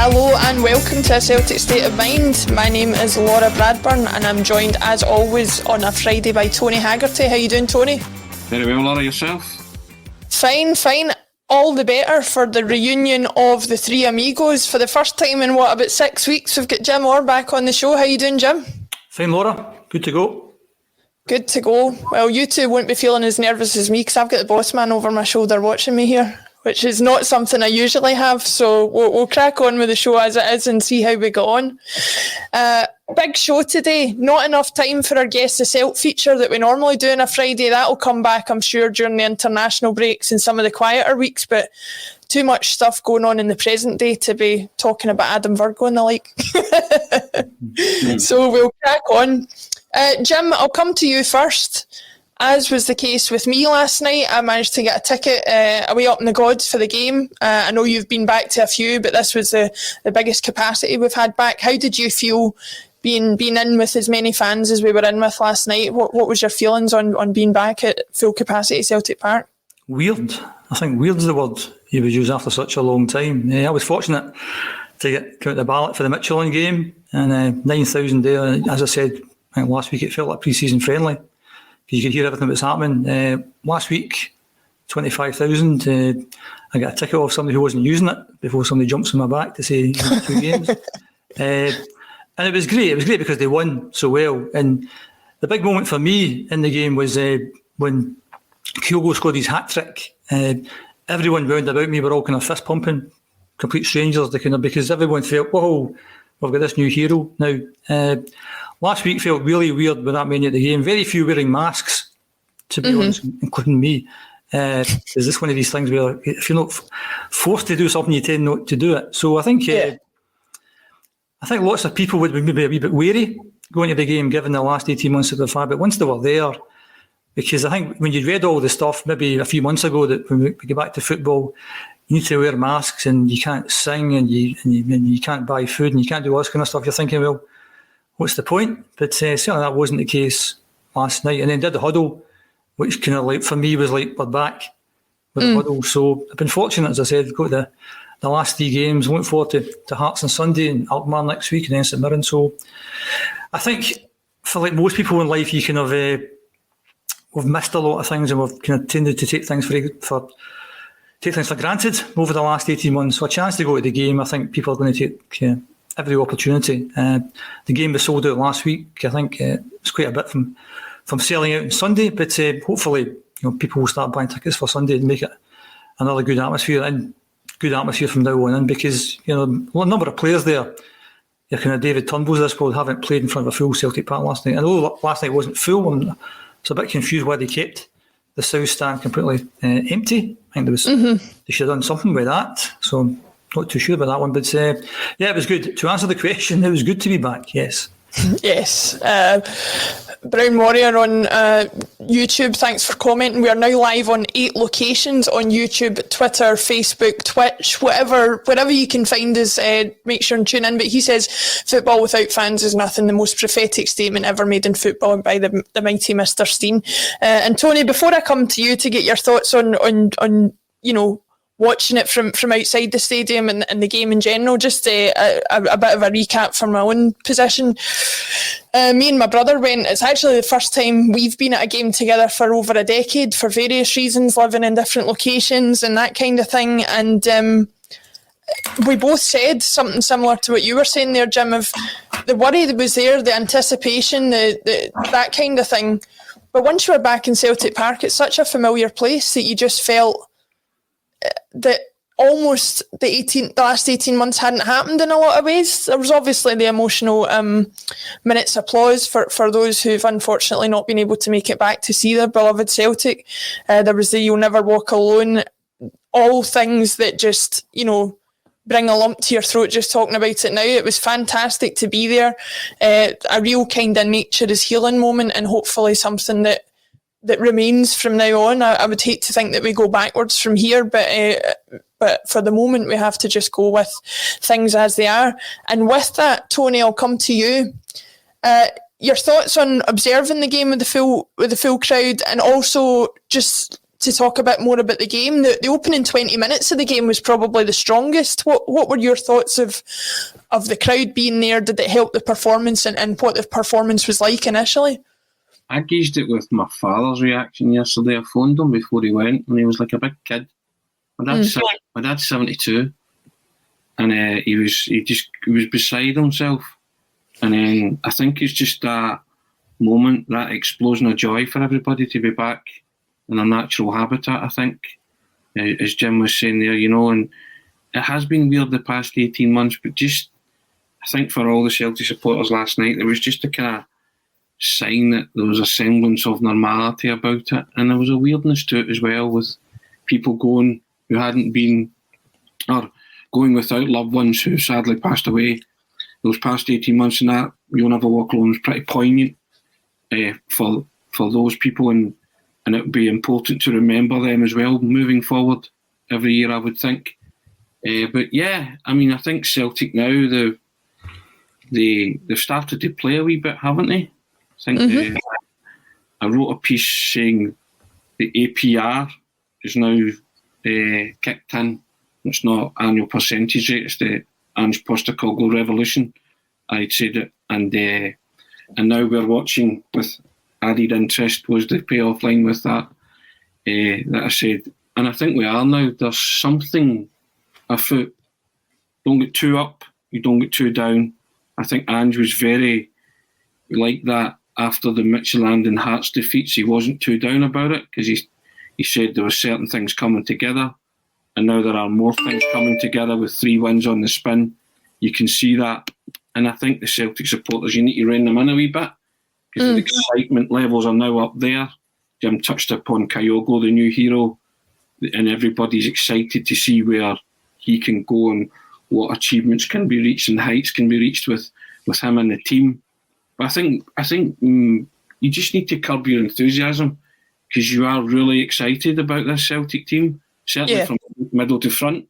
Hello and welcome to Celtic State of Mind. My name is Laura Bradburn and I'm joined as always on a Friday by Tony Haggerty. How you doing, Tony? Very well, Laura, yourself? Fine. All the better for the reunion of the three amigos. For the first time in about 6 weeks, we've got Jim Orr back on the show. How you doing, Jim? Fine, Laura. Good to go. Good to go. Well, you two won't be feeling as nervous as me because I've got the boss man over my shoulder watching me here, which is not something I usually have. So we'll crack on with the show as it is and see how we go on. Big show today. Not enough time for our Guess the Celt feature that we normally do on a Friday. That'll come back, I'm sure, during the international breaks and some of the quieter weeks, but too much stuff going on in the present day to be talking about Adam Virgo and the like. So we'll crack on. Jim, I'll come to you first. As was the case with me last night, I managed to get a ticket away up in the Gods for the game. I know you've been back to a few, but this was the biggest capacity we've had back. How did you feel being in with as many fans as we were in with last night? What was your feelings on being back at full capacity Celtic Park? Weird. I think weird's the word you would use after such a long time. I was fortunate to get out the ballot for the Michelin game, and 9,000 there. As I said, I think last week it felt like pre-season friendly. You could hear everything that was happening. Last week, 25,000. I got a ticket off somebody who wasn't using it before somebody jumps on my back to say 2 games. And it was great. It was great because they won so well. And the big moment for me in the game was when Kyogo scored his hat-trick. Everyone round about me were all kind of fist-pumping, complete strangers, because everyone felt, whoa, we've got this new hero now. Last week felt really weird with that many at the game. Very few wearing masks, to be honest, including me. Is this one of these things where if you're not forced to do something, you tend not to do it? So I think lots of people would be maybe a wee bit wary going to the game, given the last 18 months that they've had. But once they were there, because I think when you read all the stuff maybe a few months ago that when we get back to football, you need to wear masks and you can't sing and you can't buy food and you can't do all this kind of stuff. You're thinking, well, what's the point? But certainly that wasn't the case last night. And then did the huddle, which kind of like for me was like we're back with the huddle. So I've been fortunate, as I said, got the last 3 games. Looking forward to Hearts on Sunday and Alkmaar next week and then St Mirren. So I think for like most people in life, you kind of we've missed a lot of things and we've kind of tended to take things for granted over the last 18 months. So a chance to go to the game, I think people are going to take every opportunity. The game was sold out last week. I think it's quite a bit from selling out on Sunday, but hopefully people will start buying tickets for Sunday and make it another good atmosphere from now on in, because a number of players there, your kind of David Turnbulls of this world, haven't played in front of a full Celtic Park last night. I know last night wasn't full. I'm a bit confused why they kept the South Stand completely empty. I think they should have done something with that. So I'm not too sure about that one. But it was good. To answer the question, it was good to be back, yes. Yes. Brown Warrior on YouTube, thanks for commenting. We are now live on 8 locations on YouTube, Twitter, Facebook, Twitch, wherever you can find us, make sure and tune in. But he says, football without fans is nothing, the most prophetic statement ever made in football by the mighty Mr. Steen. And Tony, before I come to you to get your thoughts on watching it from outside the stadium and the game in general, just a bit of a recap from my own position. Me and my brother went. It's actually the first time we've been at a game together for over a decade for various reasons, living in different locations and that kind of thing. And we both said something similar to what you were saying there, Jim, of the worry that was there, the anticipation, that kind of thing. But once you were back in Celtic Park, it's such a familiar place that you just felt that almost the last 18 months hadn't happened in a lot of ways. There was obviously the emotional minutes applause for those who've unfortunately not been able to make it back to see their beloved Celtic. There was the You'll Never Walk Alone, all things that just, bring a lump to your throat just talking about it now. It was fantastic to be there. A real kind of nature is healing moment, and hopefully something that remains from now on. I would hate to think that we go backwards from here, but for the moment we have to just go with things as they are. And with that, Tony, I'll come to you. Your thoughts on observing the game with the full crowd, and also just to talk a bit more about the game. The opening 20 minutes of the game was probably the strongest. What were your thoughts of the crowd being there? Did it help the performance and what the performance was like initially? I gauged it with my father's reaction yesterday. I phoned him before he went, and he was like a big kid. My dad's 72, and he was beside himself. And then I think it's just that moment, that explosion of joy for everybody to be back in their natural habitat, I think, as Jim was saying there, and it has been weird the past 18 months, but just, I think for all the Celtic supporters last night, there was just a kind of sign that there was a semblance of normality about it, and there was a weirdness to it as well, with people going who hadn't been, or going without loved ones who sadly passed away those past 18 months, and that You'll Never Walk Alone was pretty poignant for those people, and it would be important to remember them as well moving forward every year, I would think. But yeah, I mean, I think Celtic now, they've started to play a wee bit, haven't they? I think I wrote a piece saying the APR is now kicked in. It's not annual percentage rate, it's the Ange Postecoglou revolution. I'd said it, and now we're watching with added interest was the payoff line with that I said. And I think we are now. There's something afoot. Don't get too up, you don't get too down. I think Ange was very like that after the Midtjylland and Hearts defeats. He wasn't too down about it because he said there were certain things coming together, and now there are more things coming together with 3 wins on the spin. You can see that. And I think the Celtic supporters, you need to rein them in a wee bit, because the excitement levels are now up there. Jim touched upon Kyogo, the new hero, and everybody's excited to see where he can go and what achievements can be reached and heights can be reached with him and the team. But I think you just need to curb your enthusiasm, because you are really excited about this Celtic team, certainly from middle to front.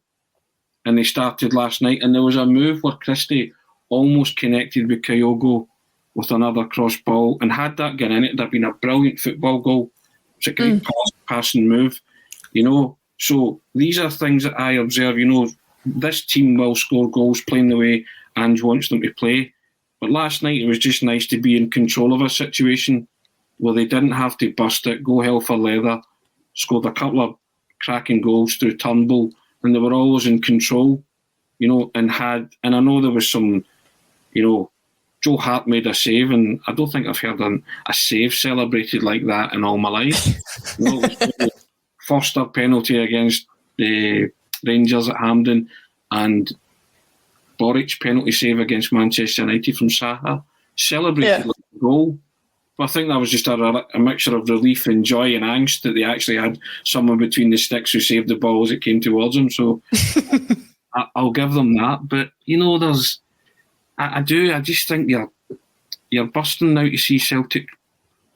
And they started last night, and there was a move where Christie almost connected with Kyogo with another cross ball, and had that gone in, it would have been a brilliant football goal. It's a great passing move, So these are things that I observe. This team will score goals playing the way Ange wants them to play. But last night it was just nice to be in control of a situation where they didn't have to bust it, go hell for leather, scored a couple of cracking goals through Turnbull, and they were always in control, and I know there was some, Joe Hart made a save, and I don't think I've heard a save celebrated like that in all my life. Foster penalty against the Rangers at Hampden, and Boric's penalty save against Manchester United from Saha, celebrated like a goal. But I think that was just a mixture of relief and joy and angst that they actually had someone between the sticks who saved the ball as it came towards them. So I'll give them that. But, I just think you're bursting now to see Celtic.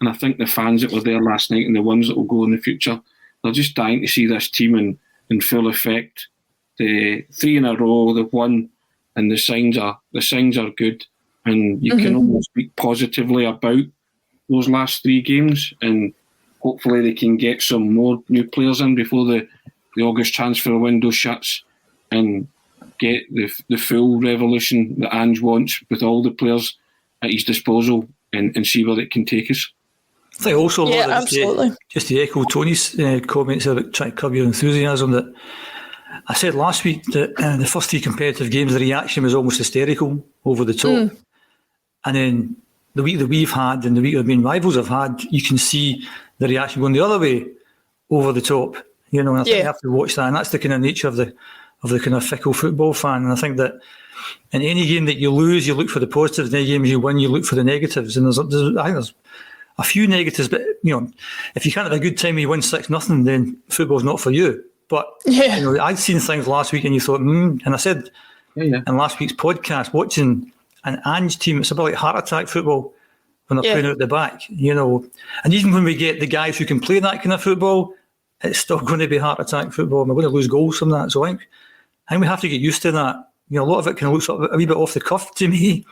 And I think the fans that were there last night and the ones that will go in the future, they're just dying to see this team in full effect. The 3 in a row, they've won, and the signs are good. And you can almost speak positively about those last 3 games, and hopefully they can get some more new players in before the August transfer window shuts, and get the full revolution that Ange wants with all the players at his disposal, and see where it can take us. I think also, absolutely. Just to echo Tony's comments about trying to curb your enthusiasm, that I said last week that the first 3 competitive games, the reaction was almost hysterical, over the top. And then the week that we've had and the week the main rivals have had, you can see the reaction going the other way, over the top. And I think you have to watch that, and that's the kind of nature of the kind of fickle football fan. And I think that in any game that you lose, you look for the positives. In any games you win, you look for the negatives. And I think there's a few negatives, but if you can't have a good time when you win 6-0, then football's not for you. But I'd seen things last week, and you thought, and I said in last week's podcast, watching an Ange team, it's a bit like heart attack football when they're playing out the back, And even when we get the guys who can play that kind of football, it's still going to be heart attack football, and we're going to lose goals from that. So I think we have to get used to that. A lot of it kind of looks a wee bit off the cuff to me.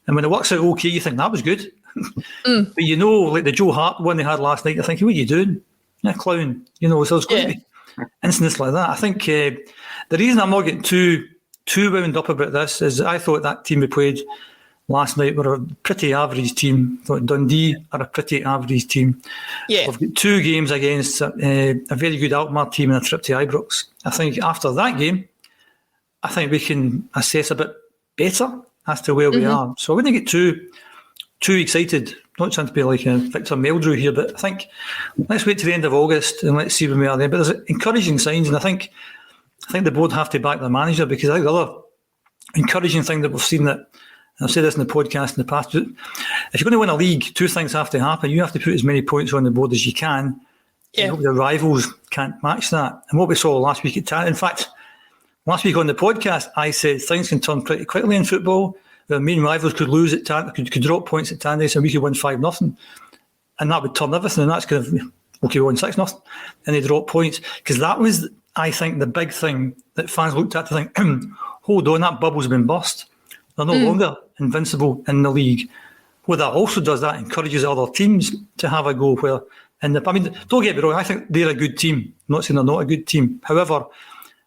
And when it works out okay, you think that was good. But like the Joe Hart one they had last night, you're thinking, what are you doing? a clown. So there's going to be incidents like that. I think the reason I'm not getting too wound up about this is I thought that team we played last night were a pretty average team. I thought Dundee are a pretty average team. Yeah. We've got 2 games against a very good Alkmaar team and a trip to Ibrox. I think after that game, I think we can assess a bit better as to where we are. So I wouldn't get too excited. Not trying to be like a Victor Meldrew here, but I think let's wait to the end of August and let's see when we are there. But there's encouraging signs, and I think the board have to back their manager, because I think the other encouraging thing that we've seen, that, and I've said this in the podcast in the past, if you're going to win a league, 2 things have to happen. You have to put as many points on the board as you can. Yeah. I hope your rivals can't match that. And what we saw last week at Tandy, in fact, last week on the podcast, I said things can turn pretty quickly in football. The main rivals could lose at Tandy, could drop points at Tandy, and we could win 5-0. And that would turn everything. And that's kind of, okay, we won 6-0. And they drop points. Because that was, I think, the big thing that fans looked at to think, hold on, that bubble's been burst. They're no longer invincible in the league. What that also does, that encourages other teams to have a go. Where, don't get me wrong, I think they're a good team. I'm not saying they're not a good team. However,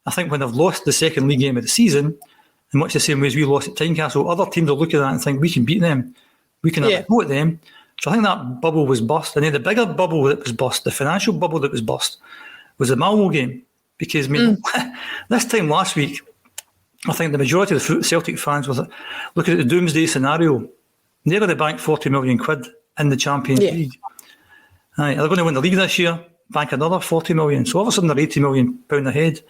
I think when they've lost the second league game of the season, in much the same way as we lost at Tynecastle, other teams will look at that and think, we can beat them. We can have a go at them. So I think that bubble was burst. And then the bigger bubble that was burst, the financial bubble that was burst, was the Malmo game. Because this time last week, I think the majority of the Celtic fans were looking at the doomsday scenario. They're going to bank 40 million quid in the Champions League. They're going to win the league this year, bank another 40 million. So all of a sudden they're 80 million pound ahead.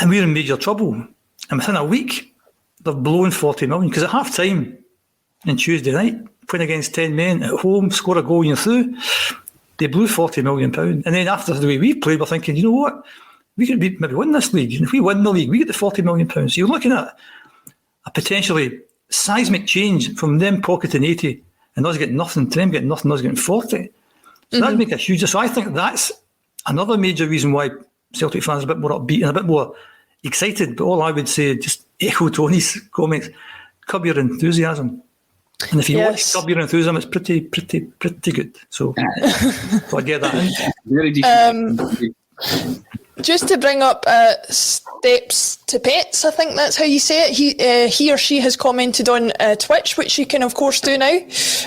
And we're in major trouble. And within a week, they've blown 40 million. Because at half time on Tuesday night, playing against 10 men at home, score a goal and you're through, they blew 40 million pound. And then after the way we played, we're thinking, you know what? We could maybe win this league. And if we win the league, we get the 40 million pounds. So you're looking at a potentially seismic change from them pocketing 80 and us getting nothing, to them getting nothing, us getting 40. So that would make a huge... So I think that's another major reason why Celtic fans are a bit more upbeat and a bit more excited. But all I would say, just echo Tony's comments, curb your enthusiasm. And if you want to curb your enthusiasm, it's pretty good. So I get that in. Very decent. Just to bring up Steps to Pets, I think that's how you say it. He or she has commented on Twitch, which you can of course do now,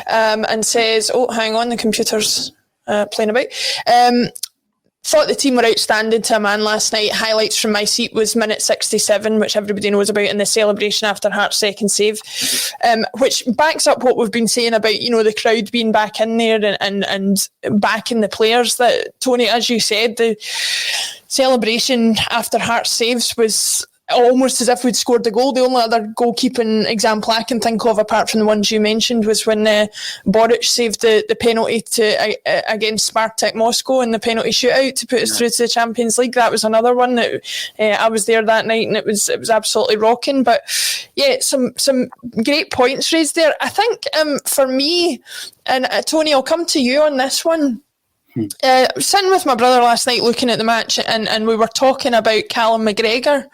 and says, oh, hang on, the computer's playing about. Thought the team were outstanding to a man last night. Highlights from my seat was minute 67, which everybody knows about, in the celebration after Hart's second save, which backs up what we've been saying about, the crowd being back in there and backing the players. That, Tony, as you said, the celebration after Hart's saves was almost as if we'd scored the goal. The only other goalkeeping example I can think of, apart from the ones you mentioned, was when Boric saved the penalty against Spartak Moscow in the penalty shootout to put us through to the Champions League. That was another one that I was there that night, and it was absolutely rocking. But yeah, some great points raised there. I think for me, and Tony, I'll come to you on this one. Sitting with my brother last night looking at the match, and we were talking about Callum McGregor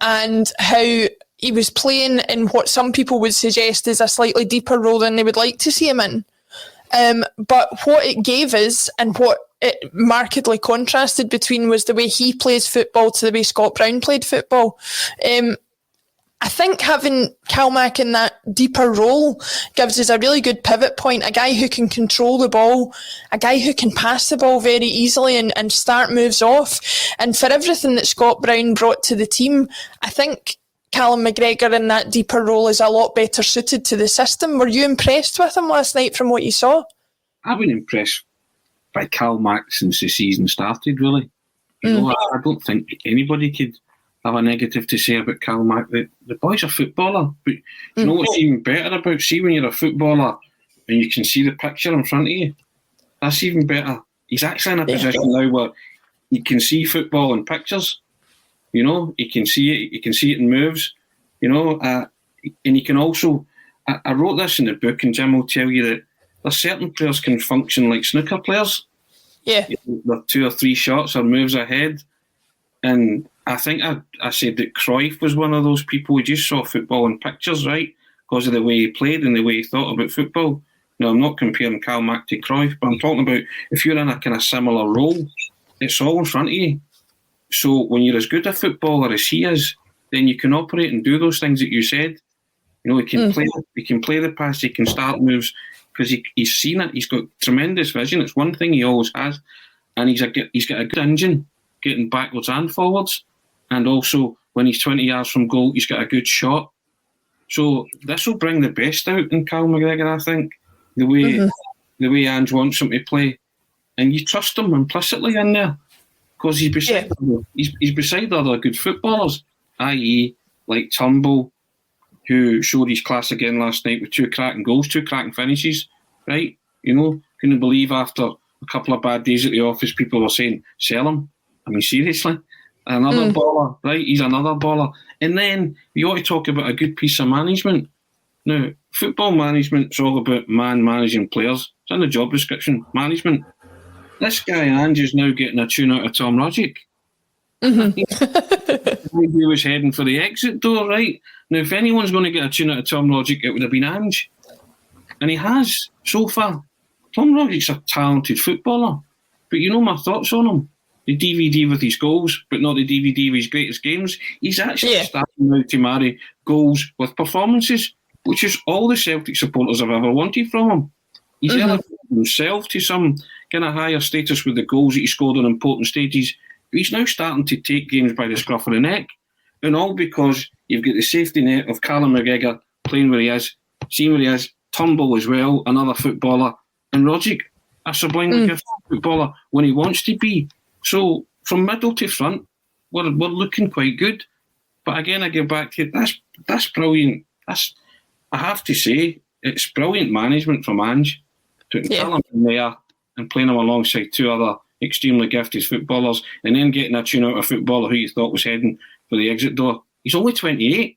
and how he was playing in what some people would suggest is a slightly deeper role than they would like to see him in. But what it gave us, and what it markedly contrasted between, was the way he plays football to the way Scott Brown played football. I think having Calmac in that deeper role gives us a really good pivot point, a guy who can control the ball, a guy who can pass the ball very easily and start moves off. And for everything that Scott Brown brought to the team, I think Callum McGregor in that deeper role is a lot better suited to the system. Were you impressed with him last night from what you saw? I've been impressed by Calmac since the season started, really. I don't think anybody could have a negative to say about Calmac. The boy's a footballer, but you know what's even better about, see when you're a footballer and you can see the picture in front of you, that's even better. He's actually in a position now where he can see football in pictures, he can see it in moves, and he can also, I wrote this in the book, and Jim will tell you that there's certain players can function like snooker players. They're 2 or 3 shots or moves ahead. And I think I said that Cruyff was one of those people who just saw football in pictures, right? Because of the way he played and the way he thought about football. Now, I'm not comparing Cal Mack to Cruyff, but I'm talking about if you're in a kind of similar role, it's all in front of you. So when you're as good a footballer as he is, then you can operate and do those things that you said. You know, he can play the pass, he can start moves, because he's seen it. He's got tremendous vision. It's one thing he always has. And he's got a good engine, getting backwards and forwards. And also, when he's 20 yards from goal, he's got a good shot. So this will bring the best out in Cal McGregor, I think, the way Ange wants him to play. And you trust him implicitly in there, because he's beside other good footballers, i.e. like Turnbull, who showed his class again last night with 2 cracking goals, 2 cracking finishes, right? You know, couldn't believe after a couple of bad days at the office, people were saying, sell him. I mean, seriously. Another baller, right? He's another baller. And then you ought to talk about a good piece of management. Now, football management's all about man managing players. It's in the job description, management. This guy, Ange, is now getting a tune out of Tom Rodgick. He was heading for the exit door, right? Now, if anyone's going to get a tune out of Tom Rodgick, it would have been Ange. And he has, so far. Tom Rodgick's a talented footballer. But you know my thoughts on him. The DVD with his goals, but not the DVD with his greatest games. He's actually starting now to marry goals with performances, which is all the Celtic supporters have ever wanted from him. He's elevated himself to some kind of higher status with the goals that he scored on important stages. But he's now starting to take games by the scruff of the neck. And all because you've got the safety net of Callum McGregor playing where he is, seeing where he is, Turnbull as well, another footballer, and Rodgick, a sublimely gifted footballer when he wants to be. So from middle to front, we're looking quite good. But again, I get back to it. That's brilliant. I have to say, it's brilliant management from Ange, putting Callum in there and playing him alongside 2 other extremely gifted footballers, and then getting a tune out of a footballer who you thought was heading for the exit door. He's only 28.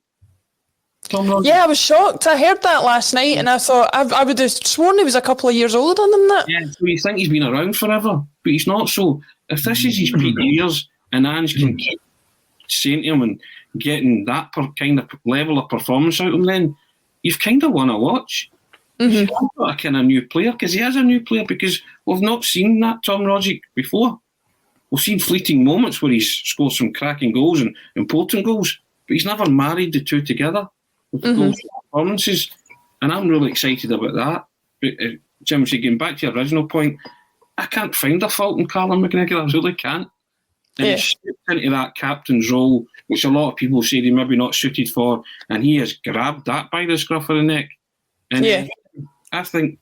Yeah, I was shocked. I heard that last night, and I thought I would have sworn he was a couple of years older than that. Yeah, so you think he's been around forever, but he's not. So if this is his peak years, and Ange can keep saying to him and getting that kind of level of performance out of him, then you've kind of won a watch. He's got a kind of new player, because he is a new player, because we've not seen that Tom Rodgick before. We've seen fleeting moments where he's scored some cracking goals and important goals, but he's never married the two together with the goals and performances. And I'm really excited about that. But Jim, getting back to your original point, I can't find a fault in Callum McGregor. I really can't. And he stepped into that captain's role, which a lot of people say he maybe not suited for, and he has grabbed that by the scruff of the neck. And I think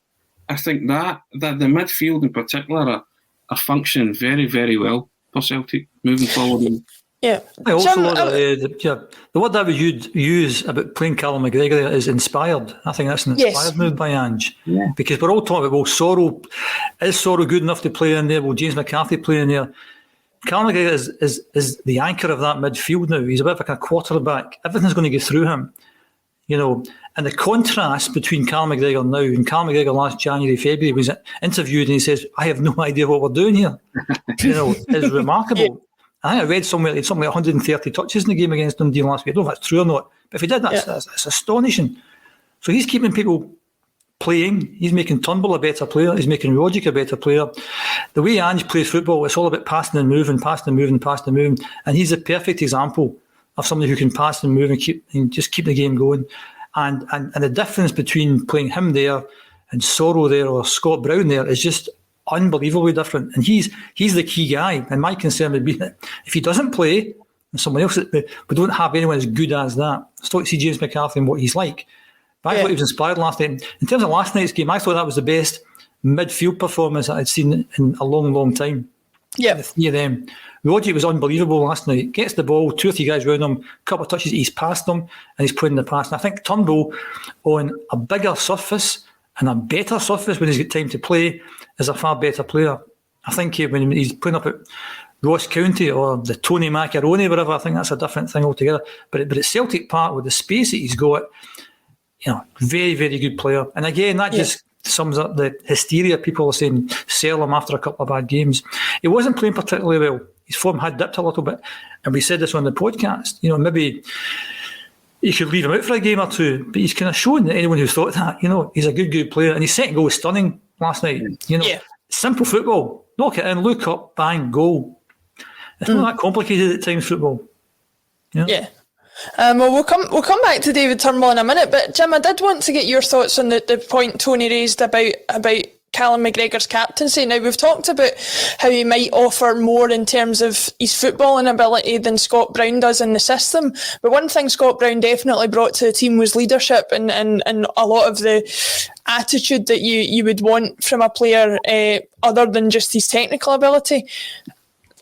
that the midfield in particular are functioning very, very well for Celtic moving forward. I also the word I would use about playing Callum McGregor is inspired. I think that's an inspired move by Ange. Yeah. Because we're all talking about, Sorrow, is Sorrow good enough to play in there? Will James McCarthy play in there? Callum McGregor is the anchor of that midfield now. He's a bit like a quarterback. Everything's going to go through him. You know, and the contrast between Callum McGregor now and Callum McGregor last January, February was interviewed and he says, I have no idea what we're doing here. You know, it's remarkable. I think I read somewhere he had something like 130 touches in the game against Dundee last week. I don't know if that's true or not, but if he did, that's astonishing. So he's keeping people playing. He's making Turnbull a better player. He's making Rodgick a better player. The way Ange plays football, it's all about passing and moving, and he's a perfect example of somebody who can pass and move and just keep the game going. And the difference between playing him there and Sorrow there or Scott Brown there is just unbelievably different. And he's the key guy. And my concern would be that if he doesn't play, and someone else, we don't have anyone as good as that. I still see James McCarthy and what he's like. But I thought he was inspired last night. In terms of last night's game, I thought that was the best midfield performance that I'd seen in a long, long time. Yeah, the 3 of them. Rodgick was unbelievable last night. Gets the ball, 2 or 3 guys around him, a couple of touches, he's past them, and he's playing the pass. And I think Turnbull, on a bigger surface and a better surface when he's got time to play, is a far better player. I think when he's playing up at Ross County or the Tony Macaroni, whatever, I think that's a different thing altogether. But at Celtic Park, with the space that he's got, you know, very, very good player. And again, that just sums up the hysteria. People are saying sell him after a couple of bad games. He wasn't playing particularly well. His form had dipped a little bit, and we said this on the podcast. You know, maybe you should leave him out for a game or two. But he's kind of shown that anyone who thought that, he's a good player. And his second goal was stunning last night. Simple football. Knock it in, look up, bang, goal. It's not that complicated at times, football. Yeah. Well, we'll come back to David Turnbull in a minute, but Jim, I did want to get your thoughts on the point Tony raised about Callum McGregor's captaincy. Now, we've talked about how he might offer more in terms of his footballing ability than Scott Brown does in the system, but one thing Scott Brown definitely brought to the team was leadership and a lot of the attitude that you would want from a player other than just his technical ability.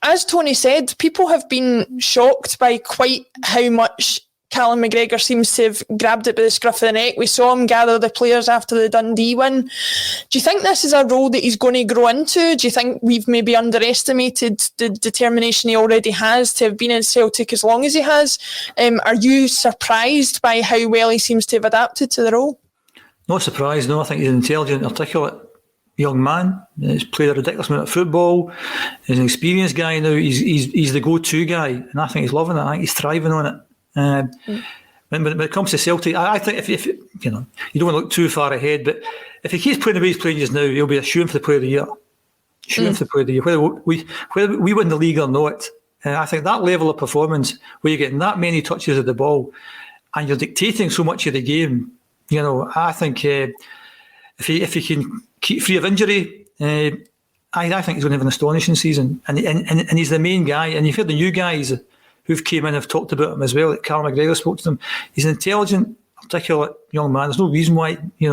As Tony said, people have been shocked by quite how much Callum McGregor seems to have grabbed it by the scruff of the neck. We saw him gather the players after the Dundee win. Do you think this is a role that he's going to grow into? Do you think we've maybe underestimated the determination he already has to have been in Celtic as long as he has? Are you surprised by how well he seems to have adapted to the role? Not surprised, no. I think he's an intelligent, articulate young man. He's played a ridiculous amount of football. He's an experienced guy now. He's the go-to guy, and I think he's loving it. I think he's thriving on it. When it comes to Celtic, I think if you don't want to look too far ahead, but if he keeps playing the way he's playing just now, he'll be a shoo-in for the Player of the Year. Shoo-in for the Player of the Year. Whether we win the league or not, I think that level of performance, where you're getting that many touches of the ball, and you're dictating so much of the game, I think if he can keep free of injury, I think he's going to have an astonishing season. And he's the main guy. And you've heard the new guys who've came in have talked about him as well. Like Carl McGregor spoke to him. He's an intelligent, articulate young man. There's no reason why he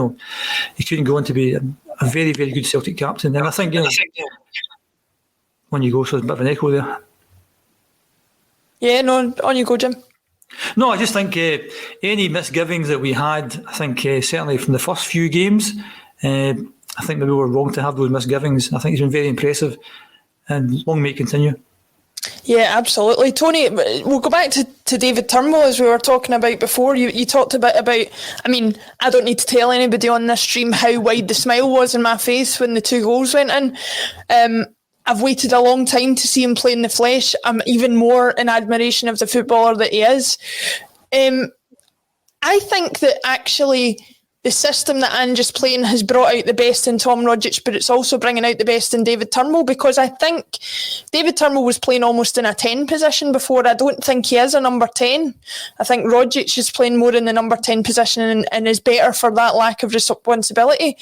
couldn't go on to be a very, very good Celtic captain. And I think when you go, so there's a bit of an echo there. Yeah, no, on you go, Jim. No, I just think any misgivings that we had, I think certainly from the first few games, I think maybe we were wrong to have those misgivings. I think he's been very impressive, and long may it continue. Yeah, absolutely. Tony, we'll go back to David Turnbull, as we were talking about before. You talked a bit about, I don't need to tell anybody on this stream how wide the smile was in my face when the 2 goals went in. I've waited a long time to see him play in the flesh. I'm even more in admiration of the footballer that he is. I think that actually the system that Ange is playing has brought out the best in Tom Rogic, but it's also bringing out the best in David Turnbull, because I think David Turnbull was playing almost in a 10 position before. I don't think he is a number 10. I think Rogic is playing more in the number 10 position and is better for that lack of responsibility.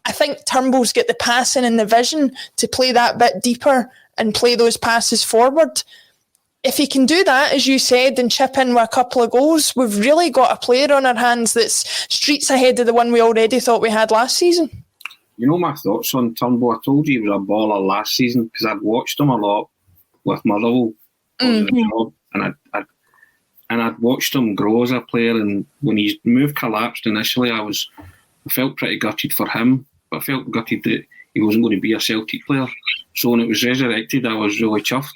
I think Turnbull's got the passing and the vision to play that bit deeper and play those passes forward. If he can do that, as you said, and chip in with a couple of goals, we've really got a player on our hands that's streets ahead of the one we already thought we had last season. My thoughts on Turnbull. I told you he was a baller last season because I'd watched him a lot with Motherwell, and I'd watched him grow as a player. And when his move collapsed initially, I felt pretty gutted for him, but I felt gutted that he wasn't going to be a Celtic player. So when it was resurrected, I was really chuffed.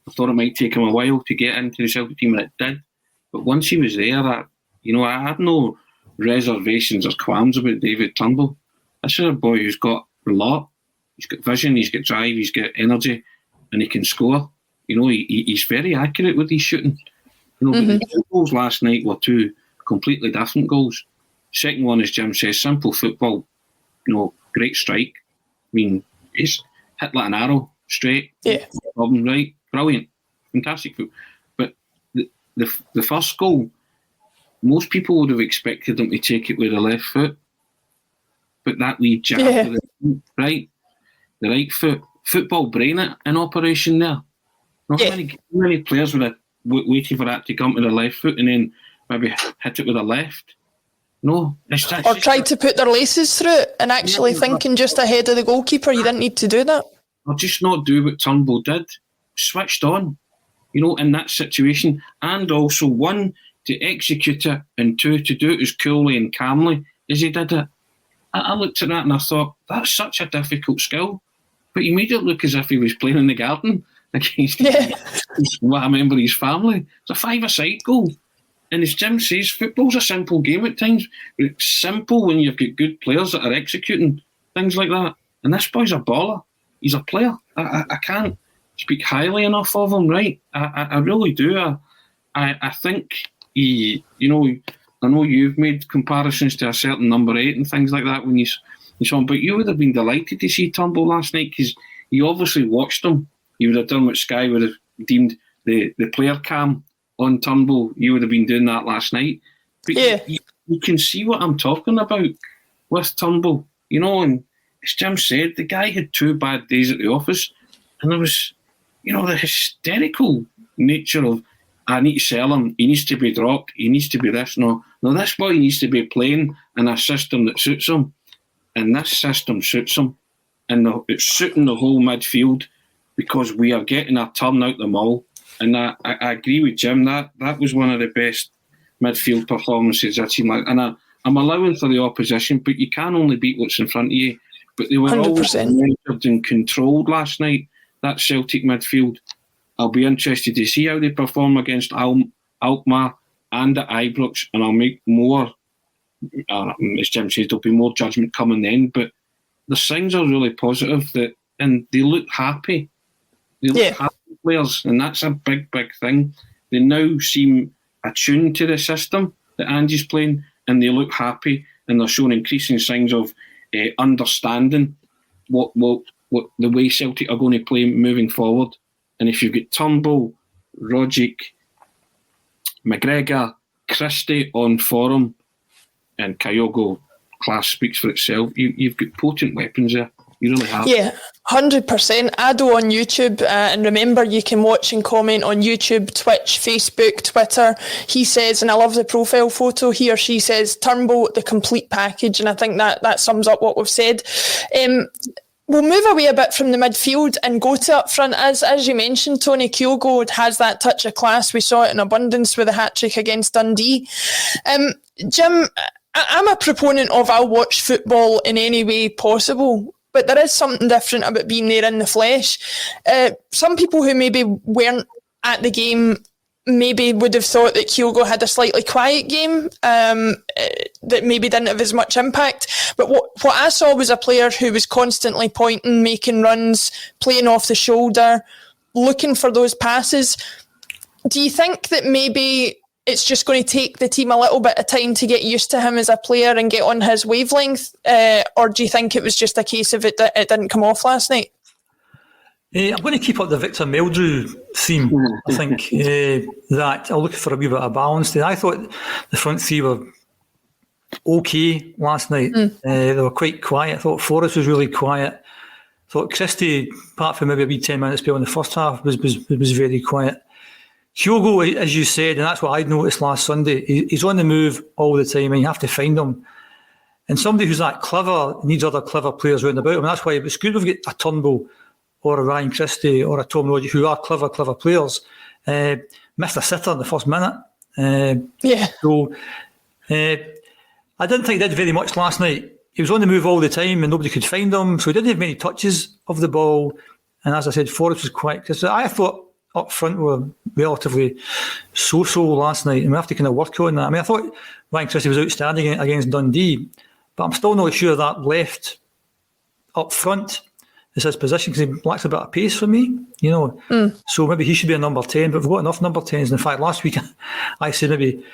I thought it might take him a while to get into the Celtic team, and it did. But once he was there, I had no reservations or qualms about David Turnbull. This is a boy who's got a lot. He's got vision, he's got drive, he's got energy, and he can score. He's very accurate with his shooting. But the 2 goals last night were 2 completely different goals. Second one, as Jim says, simple football. Great strike. He's hit like an arrow, straight. Yeah. Problem, right? Brilliant, fantastic foot. But the first goal, most people would have expected him to take it with the left foot, but that wee jab with the right foot, football brain in operation there. Not many players would have waited for that to come to the left foot and then maybe hit it with the left. No, or tried to put their laces through it and actually thinking just ahead of the goalkeeper. You didn't need to do that. Or just not do what Turnbull did. Switched on, in that situation, and also 1, to execute it, and 2, to do it as coolly and calmly as he did it. I looked at that and I thought, that's such a difficult skill, but he made it look as if he was playing in the garden against a member of his family. It's a 5-a-side goal. And as Jim says, football's a simple game at times. It's simple when you've got good players that are executing things like that. And this boy's a baller. He's a player. I can't speak highly enough of him, right? I really do. I think you know, I know you've made comparisons to a certain number 8 and things like that when you saw him, but you would have been delighted to see Turnbull last night because you obviously watched him. You would have done what Sky would have deemed the player cam on Turnbull. You would have been doing that last night. But you can see what I'm talking about with Turnbull, you know, and as Jim said, the guy had 2 bad days at the office, and there was, you know, the hysterical nature of, I need to sell him, he needs to be dropped, he needs to be this. No, this boy needs to be playing in a system that suits him, and this system suits him, and it's suiting the whole midfield because we are getting a turn out the mull. And I agree with Jim, that was one of the best midfield performances I've seen. And I'm allowing for the opposition, but you can only beat what's in front of you. But they were 100%. Always measured and controlled last night, that Celtic midfield. I'll be interested to see how they perform against Alkmaar and at Ibrox, and I'll make more, as Jim says, there'll be more judgment coming then, but the signs are really positive, and they look happy. They look happy players, and that's a big, big thing. They now seem attuned to the system that Ange's playing, and they look happy, and they're showing increasing signs of understanding what the way Celtic are going to play moving forward. And if you've got Turnbull, Rogic, McGregor, Christie on form, and Kyogo, class speaks for itself, you've got potent weapons there. You really have. Yeah, 100%. Ado on YouTube, and remember you can watch and comment on YouTube, Twitch, Facebook, Twitter. He says, and I love the profile photo, he or she says, Turnbull, the complete package, and I think that sums up what we've said. We'll move away a bit from the midfield and go to up front. As you mentioned, Tony, Kyogo has that touch of class. We saw it in abundance with a hat-trick against Dundee. Jim, I'm a proponent of I'll watch football in any way possible, but there is something different about being there in the flesh. Some people who maybe weren't at the game maybe would have thought that Kyogo had a slightly quiet game, that maybe didn't have as much impact. But what I saw was a player who was constantly pointing, making runs, playing off the shoulder, looking for those passes. Do you think that maybe it's just going to take the team a little bit of time to get used to him as a player and get on his wavelength? Or do you think it was just a case of it didn't come off last night? I'm going to keep up the Victor Meldrew theme. I think that I'm looking for a wee bit of balance there. I thought the front three were okay last night. They were quite quiet. I thought Forrest was really quiet. I thought Christie, apart from maybe a wee 10-minute spell in the first half, was very quiet. Kyogo, as you said, and that's what I'd noticed last Sunday, he's on the move all the time, and you have to find him. And somebody who's that clever needs other clever players round about him. And that's why it's good we've got a Turnbull or a Ryan Christie or a Tom Rogic, who are clever players. Missed a sitter in the first minute. So I didn't think he did very much last night. He was on the move all the time and nobody could find him, so he didn't have many touches of the ball. And as I said, Forrest was quiet. Because I thought up front were relatively so-so last night, and we have to kind of work on that. I mean, I thought Ryan Christie was outstanding against Dundee, but I'm still not sure that left up front is his position, because he lacks a bit of pace for me, you know. So maybe he should be a number 10, but we've got enough number 10s. In fact, last week I said maybe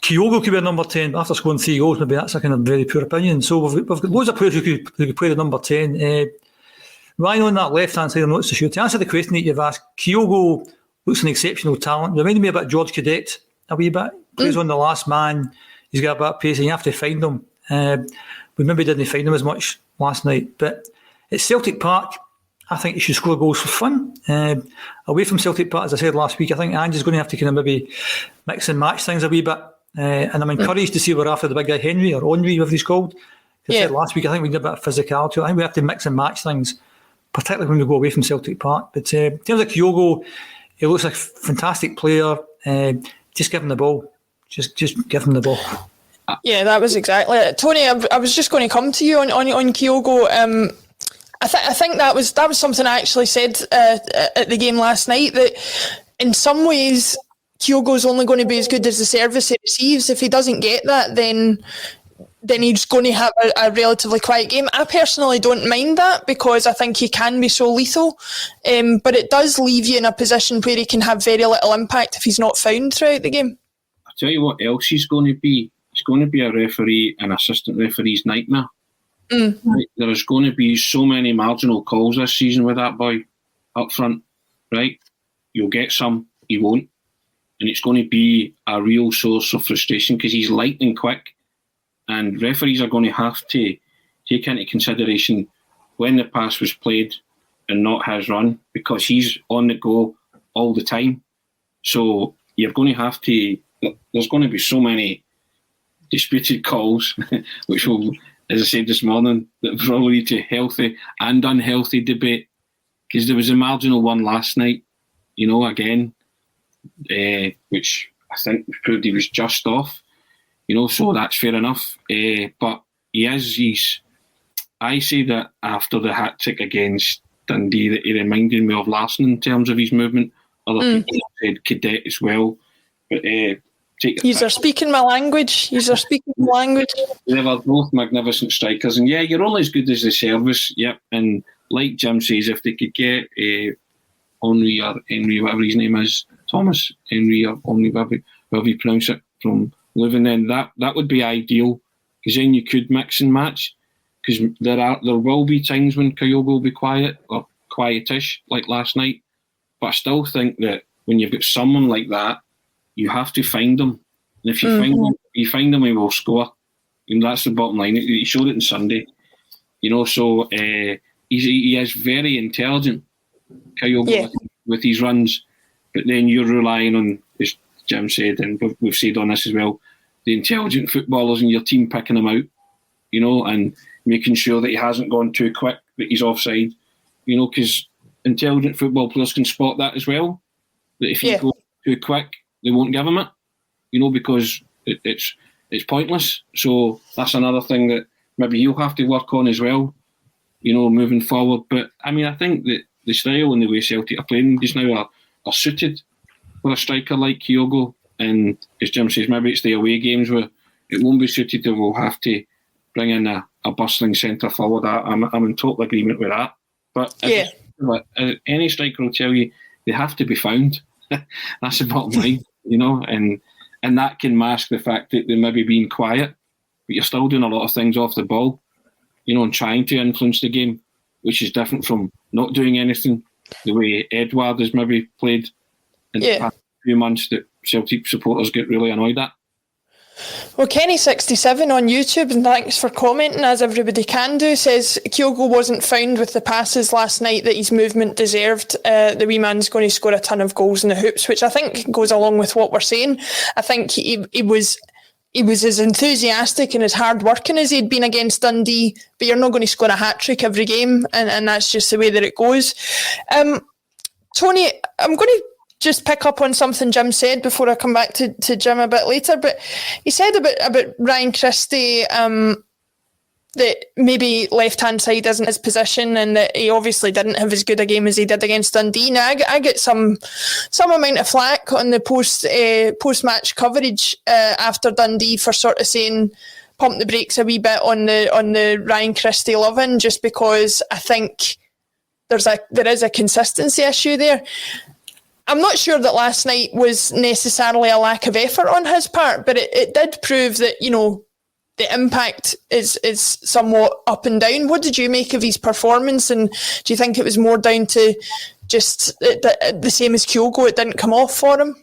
Kyogo could be a number 10, but after scoring 3 goals, maybe that's a kind of very poor opinion. So we've got loads of players who could play the number 10. Ryan on that left-hand side, I'm not so sure. To answer the question that you've asked, Kyogo looks an exceptional talent. Reminded me about George Cadet a wee bit. Plays on the last man. He's got a bit of pace, and you have to find him. We maybe didn't find him as much last night, but at Celtic Park, I think he should score goals for fun. Away from Celtic Park, as I said last week, I think Ange is going to have to kind of maybe mix and match things a wee bit. And I'm encouraged to see we're after the big guy Henry, or Henry, whatever he's called. As I said last week, I think we need a bit of physicality. I think we have to mix and match things, particularly when we go away from Celtic Park. But in terms of Kyogo, he looks like a fantastic player. Just give him the ball. Just give him the ball. Yeah, that was exactly it. Tony, I was just going to come to you on Kyogo. I think that was something I actually said at the game last night, that in some ways Kyogo's only going to be as good as the service he receives. If he doesn't get that, then he's going to have a relatively quiet game. I personally don't mind that, because I think he can be so lethal, but it does leave you in a position where he can have very little impact if he's not found throughout the game. I tell you what else he's going to be. He's going to be a referee and assistant referee's nightmare. Right? There is going to be so many marginal calls this season with that boy up front, right? You'll get some, he won't. And it's going to be a real source of frustration because he's lightning quick, and referees are going to have to take into consideration when the pass was played and not his run, because he's on the go all the time. So you're going to have to, there's going to be so many disputed calls, which will, as I said this morning, that probably lead to healthy and unhealthy debate, because there was a marginal one last night, again, which I think proved he was just off, so that's fair enough. But I say that after the hat-trick against Dundee, that he reminded me of Larson in terms of his movement. Other people have said Cadet as well. But you're speaking my language. They were both magnificent strikers. And you're only as good as the service. Yep. And like Jim says, if they could get Henry or Henry, whatever his name is, Thomas Henry or Henry, whatever you pronounce it, from Leuven, then that would be ideal, because then you could mix and match. Because there will be times when Kyogo will be quiet or quietish, like last night. But I still think that when you've got someone like that, you have to find them. And if you find them, he will score. And that's the bottom line. He showed it on Sunday. So he is very intelligent, Kyogo, with his runs. But then you're relying on, as Jim said, and we've said on this as well, the intelligent footballers in your team picking him out, and making sure that he hasn't gone too quick, that he's offside, because intelligent football players can spot that as well, that if you go too quick, they won't give him it, because it's pointless. So that's another thing that maybe you'll have to work on as well, moving forward. But, I think that the style and the way Celtic are playing just now are suited for a striker like Kyogo. And as Jim says, maybe it's the away games where it won't be suited, that we'll have to bring in a bustling centre forward. I'm in total agreement with that. But any striker will tell you they have to be found. That's the bottom line, and that can mask the fact that they may be being quiet, but you're still doing a lot of things off the ball, and trying to influence the game, which is different from not doing anything, the way Edouard has maybe played in the past few months, that Celtic supporters get really annoyed at. Well, Kenny67 on YouTube, and thanks for commenting, as everybody can do, says Kyogo wasn't found with the passes last night that his movement deserved. The wee man's going to score a ton of goals in the hoops, which I think goes along with what we're saying. I think he was as enthusiastic and as hard working as he'd been against Dundee, but you're not going to score a hat-trick every game, and that's just the way that it goes. Tony, I'm going to just pick up on something Jim said before I come back to Jim a bit later, but he said about Ryan Christie that maybe left-hand side isn't his position, and that he obviously didn't have as good a game as he did against Dundee. Now, I get some amount of flack on the post-match coverage after Dundee for sort of saying pump the brakes a wee bit on the Ryan Christie loving, just because I think there is a consistency issue there. I'm not sure that last night was necessarily a lack of effort on his part, but it did prove that, the impact is somewhat up and down. What did you make of his performance, and do you think it was more down to just the same as Kyogo, it didn't come off for him?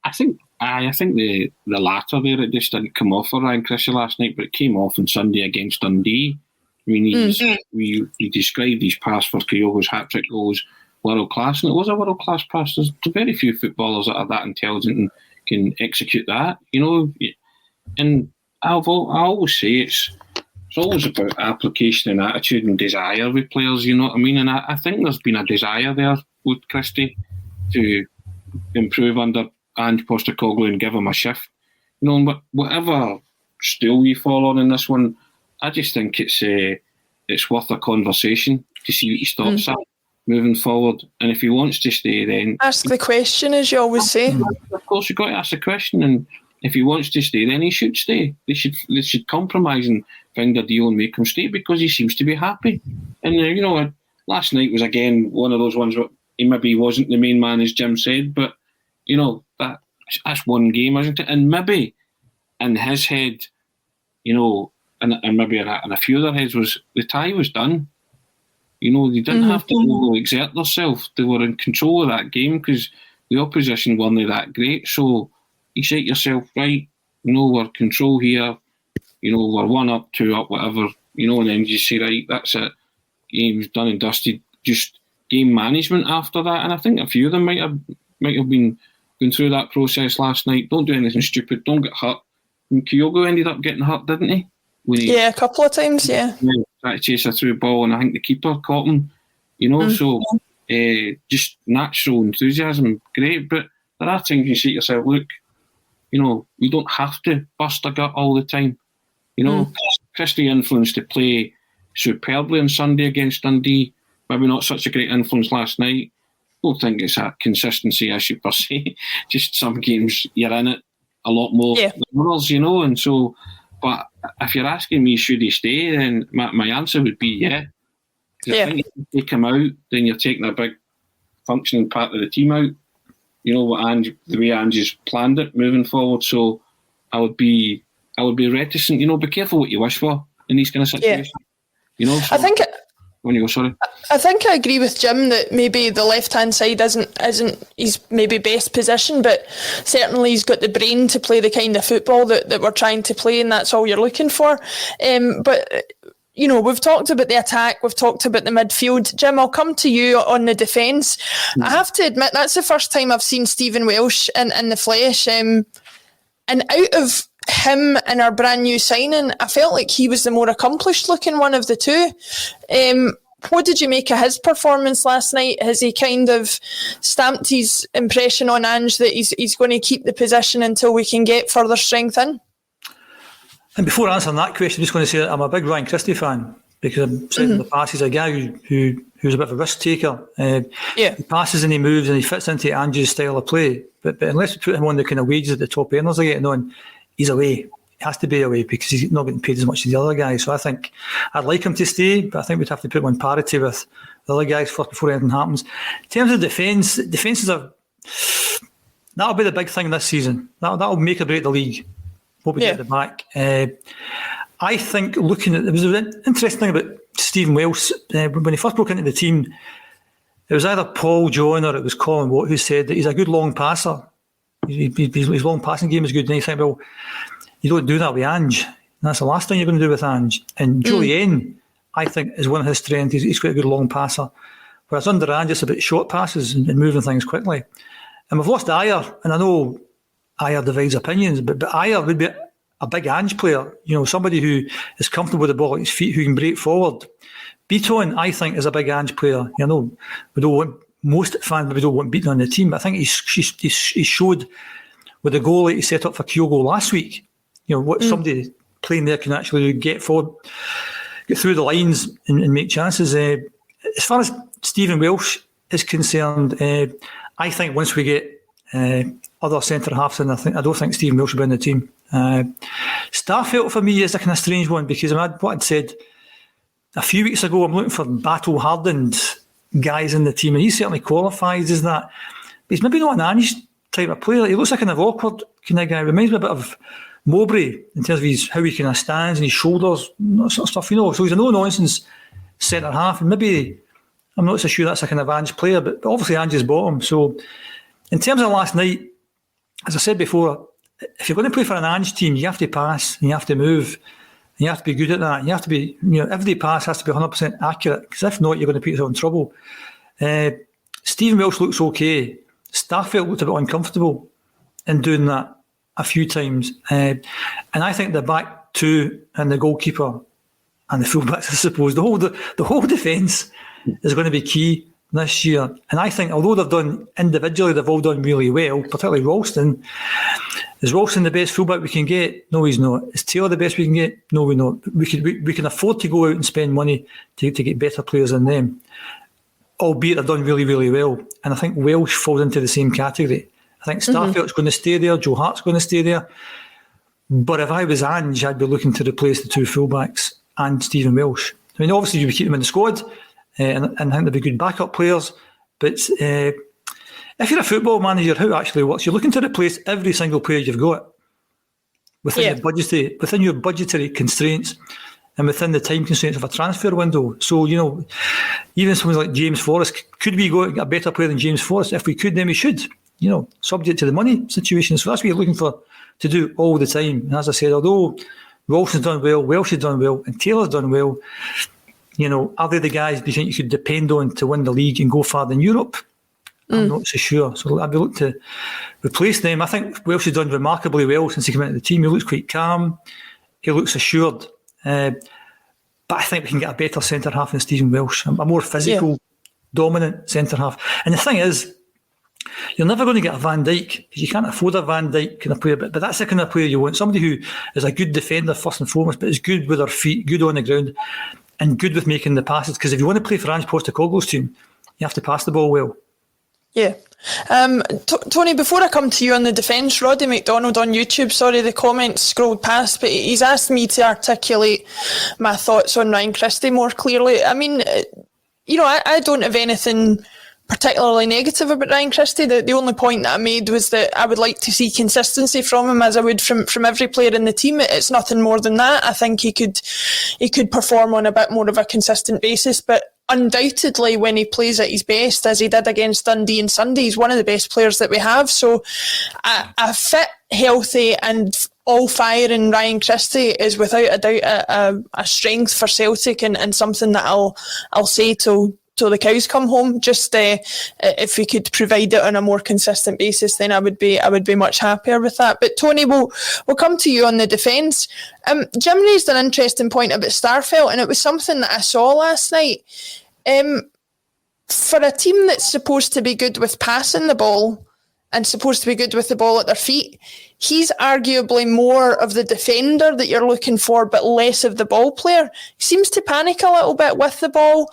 I think the latter there, it just didn't come off for Ryan Christie last night, but it came off on Sunday against Dundee. We described his pass for Kyogo's hat-trick goals world class, and it was a world class pass. There's very few footballers that are that intelligent and can execute that, And I always say it's always about application and attitude and desire with players. You know what I mean? And I think there's been a desire there with Christie to improve under Ange Postecoglou and give him a shift. But whatever stool you fall on in this one, I just think it's worth a conversation to see what he stops at moving forward. And if he wants to stay, then ask the question, as you always say. Of course, you've got to ask the question, and if he wants to stay, then he should stay. They should compromise and find a deal and make him stay, because he seems to be happy. And last night was again one of those ones where he maybe wasn't the main man, as Jim said, but that that's one game, isn't it? And maybe in his head, you know, and maybe in a few other heads, was the tie was done. You know, they didn't have to exert themselves. They were in control of that game because the opposition weren't that great. So you say to yourself, right, you know, we're control here. You know, we're 1 up, 2 up, whatever. You know, and then you say, right, that's it. Game's done and dusted. Just game management after that. And I think a few of them might have been going through that process last night. Don't do anything stupid. Don't get hurt. And Kyogo ended up getting hurt, didn't he? Yeah, a couple of times, yeah. Tried to chase a through ball, and I think the keeper caught him. You know, so just natural enthusiasm, great. But there are things you say to yourself, look, you know, you don't have to bust a gut all the time. You know, Christie influenced the play superbly on Sunday against Dundee. Maybe not such a great influence last night. I don't think it's a consistency issue per se. Just some games you're in it a lot more than others, you know. And so, but if you're asking me should he stay, then my answer would be yeah. I think if you take him out, then you're taking a big functioning part of the team out. You know what the way Ange's planned it moving forward. So I would be reticent. You know, be careful what you wish for in these kind of situations. Yeah. You know, so, when you go, sorry. I think I agree with Jim that maybe the left-hand side isn't his maybe best position, but certainly he's got the brain to play the kind of football that we're trying to play, and that's all you're looking for. But you know, we've talked about the attack, we've talked about the midfield. Jim, I'll come to you on the defence. I have to admit, that's the first time I've seen Stephen Welsh in the flesh. And out of him and our brand new signing, I felt like he was the more accomplished looking one of the two. What did you make of his performance last night? Has he kind of stamped his impression on Ange that he's going to keep the position until we can get further strength in? And before answering that question, I'm just going to say that I'm a big Ryan Christie fan because I'm saying in the past he's a guy who's a bit of a risk taker. He passes and he moves and he fits into Ange's style of play. But unless we put him on the kind of wages that the top earners are getting on, he's away. He has to be away because he's not getting paid as much as the other guys. So I think I'd like him to stay, but I think we'd have to put him on parity with the other guys first before anything happens. In terms of defences that'll be the big thing this season. That'll make or break the league. What we get at the back. I think there was an interesting thing about Stephen Welsh. When he first broke into the team, it was either Paul John or it was Colin Watt who said that he's a good long passer. His long passing game is good. And you think, well, you don't do that with Ange. And that's the last thing you're going to do with Ange. And Julian, I think, is one of his strengths. He's quite a good long passer. Whereas under Ange, it's about short passes and moving things quickly. And we've lost Ayer, and I know Ayer divides opinions, but Ayer would be a big Ange player. You know, somebody who is comfortable with the ball at his feet, who can break forward. Beaton, I think, is a big Ange player. You know, we don't want most fans maybe don't want Beaton on the team, but I think he showed with the goal that he set up for Kyogo last week. You know, what somebody playing there can actually get forward, get through the lines and make chances. As far as Stephen Welsh is concerned, I think once we get other centre halves in, I don't think Stephen Welsh will be in the team. Starfelt for me is a kind of strange one because what I'd said a few weeks ago, I'm looking for battle hardened guys in the team, and he certainly qualifies as that. But he's maybe not an Ange type of player. He looks like kind of awkward kind of guy. Reminds me a bit of Mowbray in terms of how he kind of stands and his shoulders, that sort of stuff, you know. So he's a no-nonsense centre half, and maybe I'm not so sure that's a kind of Ange player, but obviously Ange's bottom. So in terms of last night, as I said before, if you're going to play for an Ange team, you have to pass and you have to move. And you have to be good at that. You have to be, every pass has to be 100% accurate, because if not, you're going to put yourself in trouble. Stephen Welsh looks okay. Starfelt looked a bit uncomfortable in doing that a few times. And I think the back two and the goalkeeper and the fullbacks, I suppose, the whole defence is going to be key this year. And I think although they've done individually, they've all done really well, particularly Ralston. Is Ralston the best fullback we can get? No, he's not. Is Taylor the best we can get? No, we're not. We can afford to go out and spend money to get better players than them, albeit they've done really, really well. And I think Welsh falls into the same category. I think Starfelt's going to stay there, Joe Hart's going to stay there. But if I was Ange, I'd be looking to replace the two fullbacks and Stephen Welsh. I mean, obviously you would keep them in the squad, and I think they'd be good backup players, but if you're a football manager, how it actually works, you're looking to replace every single player you've got within your budgetary constraints and within the time constraints of a transfer window. So, even someone like James Forrest, could we go get a better player than James Forrest? If we could, then we should, subject to the money situation. So that's what you're looking for to do all the time. And as I said, although Walsh has done well, Welsh has done well, and Taylor's done well, are they the guys do you think you could depend on to win the league and go far in Europe? I'm not so sure. So I'd be looking to replace them. I think Welsh has done remarkably well since he came into the team. He looks quite calm. He looks assured. But I think we can get a better centre-half than Stephen Welsh. A more physical, dominant centre-half. And the thing is, you're never going to get a Van Dijk because you can't afford a Van Dijk kind of player. But that's the kind of player you want. Somebody who is a good defender first and foremost, but is good with their feet, good on the ground, and good with making the passes. Because if you want to play for Ange Postecoglou's team, you have to pass the ball well. Yeah. Tony, before I come to you on the defence, Roddy McDonald on YouTube, sorry, the comments scrolled past, but he's asked me to articulate my thoughts on Ryan Christie more clearly. I mean, I don't have anything particularly negative about Ryan Christie. The only point that I made was that I would like to see consistency from him, as I would from every player in the team. It's nothing more than that. I think he could perform on a bit more of a consistent basis, but undoubtedly when he plays at his best, as he did against Dundee on Sunday, he's one of the best players that we have. So a fit, healthy and all firing Ryan Christie is without a doubt a strength for Celtic and something that I'll say till the cows come home. Just if we could provide it on a more consistent basis, then I would be much happier with that. But Tony, we'll come to you on the defence. Jim raised an interesting point about Starfelt, and it was something that I saw last night. For a team that's supposed to be good with passing the ball and supposed to be good with the ball at their feet, he's arguably more of the defender that you're looking for, but less of the ball player. He seems to panic a little bit with the ball.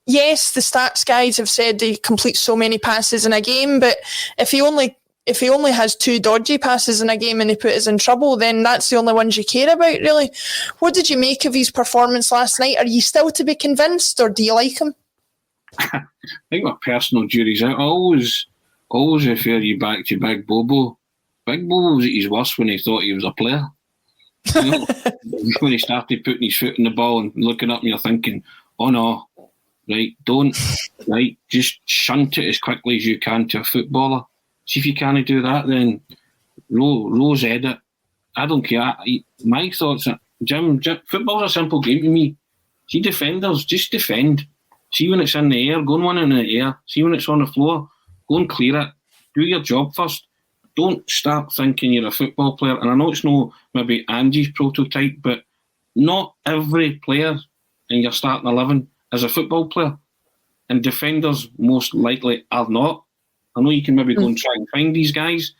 Yes, the stats guys have said he completes so many passes in a game, but if he only has 2 dodgy passes in a game and they put us in trouble, then that's the only ones you care about, really. What did you make of his performance last night? Are you still to be convinced, or do you like him? I think my personal jury's out. I always refer you back to Big Bobo. Big Bobo was at his worst when he thought he was a player. When he started putting his foot in the ball and looking up and you're thinking, oh no, just shunt it as quickly as you can to a footballer. See if you can't do that, then Rose edit. I don't care. My thoughts are, Jim, football's a simple game to me. See defenders, just defend. See when it's in the air, go and win it in the air. See when it's on the floor, go and clear it. Do your job first. Don't start thinking you're a football player. And I know it's no maybe Ange's prototype, but not every player in your starting 11 is a football player. And defenders most likely are not. I know you can maybe go and try and find these guys,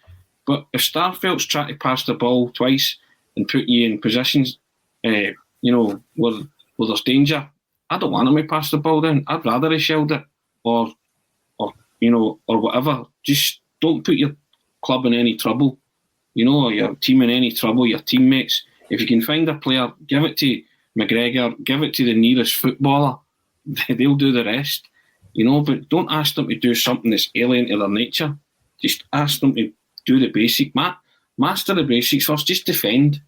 but if Starfelt's trying to pass the ball twice and put you in positions, where there's danger, I don't want him to pass the ball then. I'd rather he shelled it or whatever. Just don't put your club in any trouble, or your team in any trouble, your teammates. If you can find a player, give it to McGregor, give it to the nearest footballer. They'll do the rest, but don't ask them to do something that's alien to their nature. Just ask them to do the basic. Master the basics first, just defend.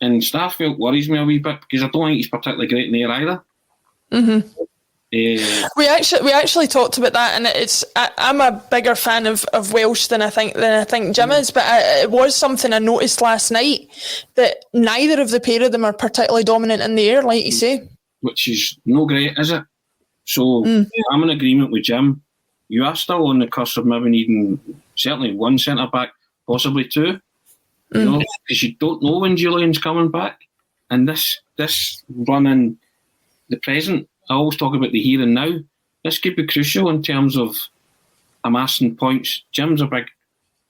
And Starfelt worries me a wee bit because I don't think he's particularly great in the air either. Mm-hmm. We actually talked about that, and I'm a bigger fan of Welsh than I think Jim is, but it was something I noticed last night that neither of the pair of them are particularly dominant in the air, like you say. Which is no great, is it? So I'm in agreement with Jim. You are still on the cusp of maybe needing certainly one centre back, possibly 2. Because you don't know when Julian's coming back, and this run in the present. I always talk about the here and now. This could be crucial in terms of amassing points. Jim's a big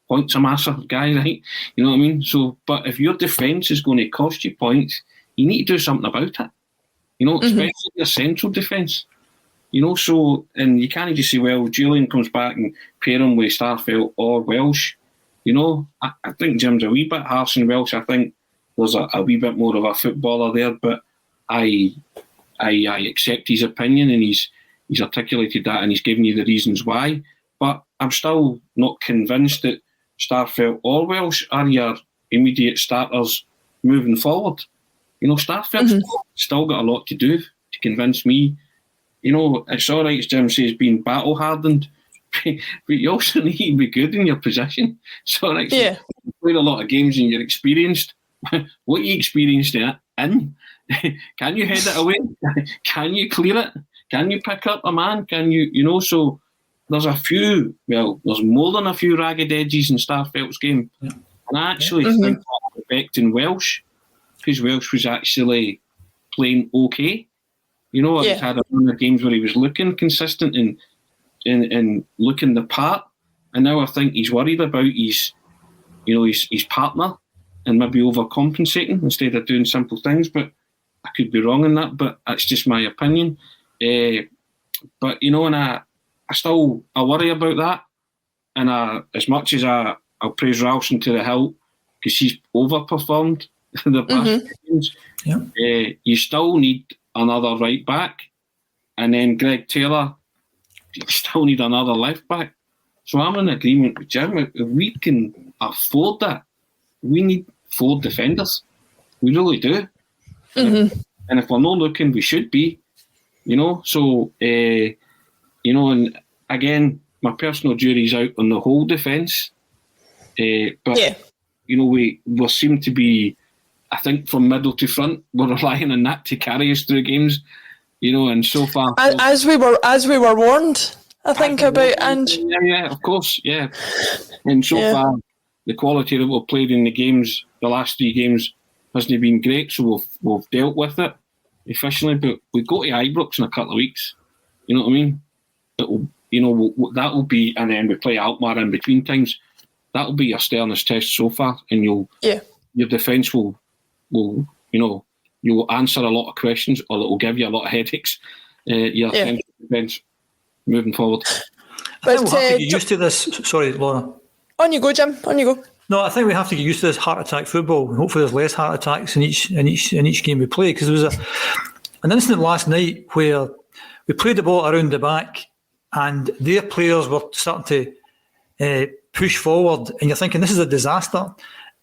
points amasser guy, right? You know what I mean? So, but if your defence is going to cost you points, you need to do something about it. Especially your central defence. So, and you can't just say, well, Julian comes back and pair him with Starfelt or Welsh. I think Jim's a wee bit harsh on Welsh. I think there's a wee bit more of a footballer there, but I accept his opinion, and he's articulated that, and he's given you the reasons why. but I'm still not convinced that Starfelt or Welsh are your immediate starters moving forward. Starfelt's still got a lot to do to convince me. It's all right, as Jim says, being battle-hardened, but you also need to be good in your position. It's all right, you've played a lot of games and you're experienced. What are you experienced in? Can you head it away? Can you clear it? Can you pick up a man? Can you, so there's there's more than a few ragged edges in Starfelt's game. Yeah. And I actually think that's affecting Welsh, because Welsh was actually playing okay. He's had a run of games where he was looking consistent and looking the part. And now I think he's worried about his partner and maybe overcompensating instead of doing simple things. But I could be wrong in that, but that's just my opinion. But and I worry about that. And as much as I'll praise Ralston to the hilt because he's overperformed the past games, you still need another right back, and then Greg Taylor, you still need another left back. So I'm in agreement with Jim. If we can afford that, we need 4 defenders. We really do. And if we're not looking, we should be. So and again, my personal jury's out on the whole defence. But we seem to be, I think, from middle to front, we're relying on that to carry us through games. And so far, as we were warned, I think about Ange. Yeah, of course, yeah. And so far, the quality that we've played in the games, the last 3 games, hasn't been great. So we've dealt with it efficiently. But we go to Ibrox in a couple of weeks. You know what I mean? That will be, and then we play Alkmaar in between times. That will be your sternest test so far, and your defence will you will answer a lot of questions, or it will give you a lot of headaches. Your defence moving forward. But we'll have to get used to this. Sorry, Laura. On you go, Jim. On you go. No, I think we have to get used to this heart attack football, and hopefully there's less heart attacks in each game we play. Because there was an incident last night where we played the ball around the back, and their players were starting to push forward, and you're thinking this is a disaster.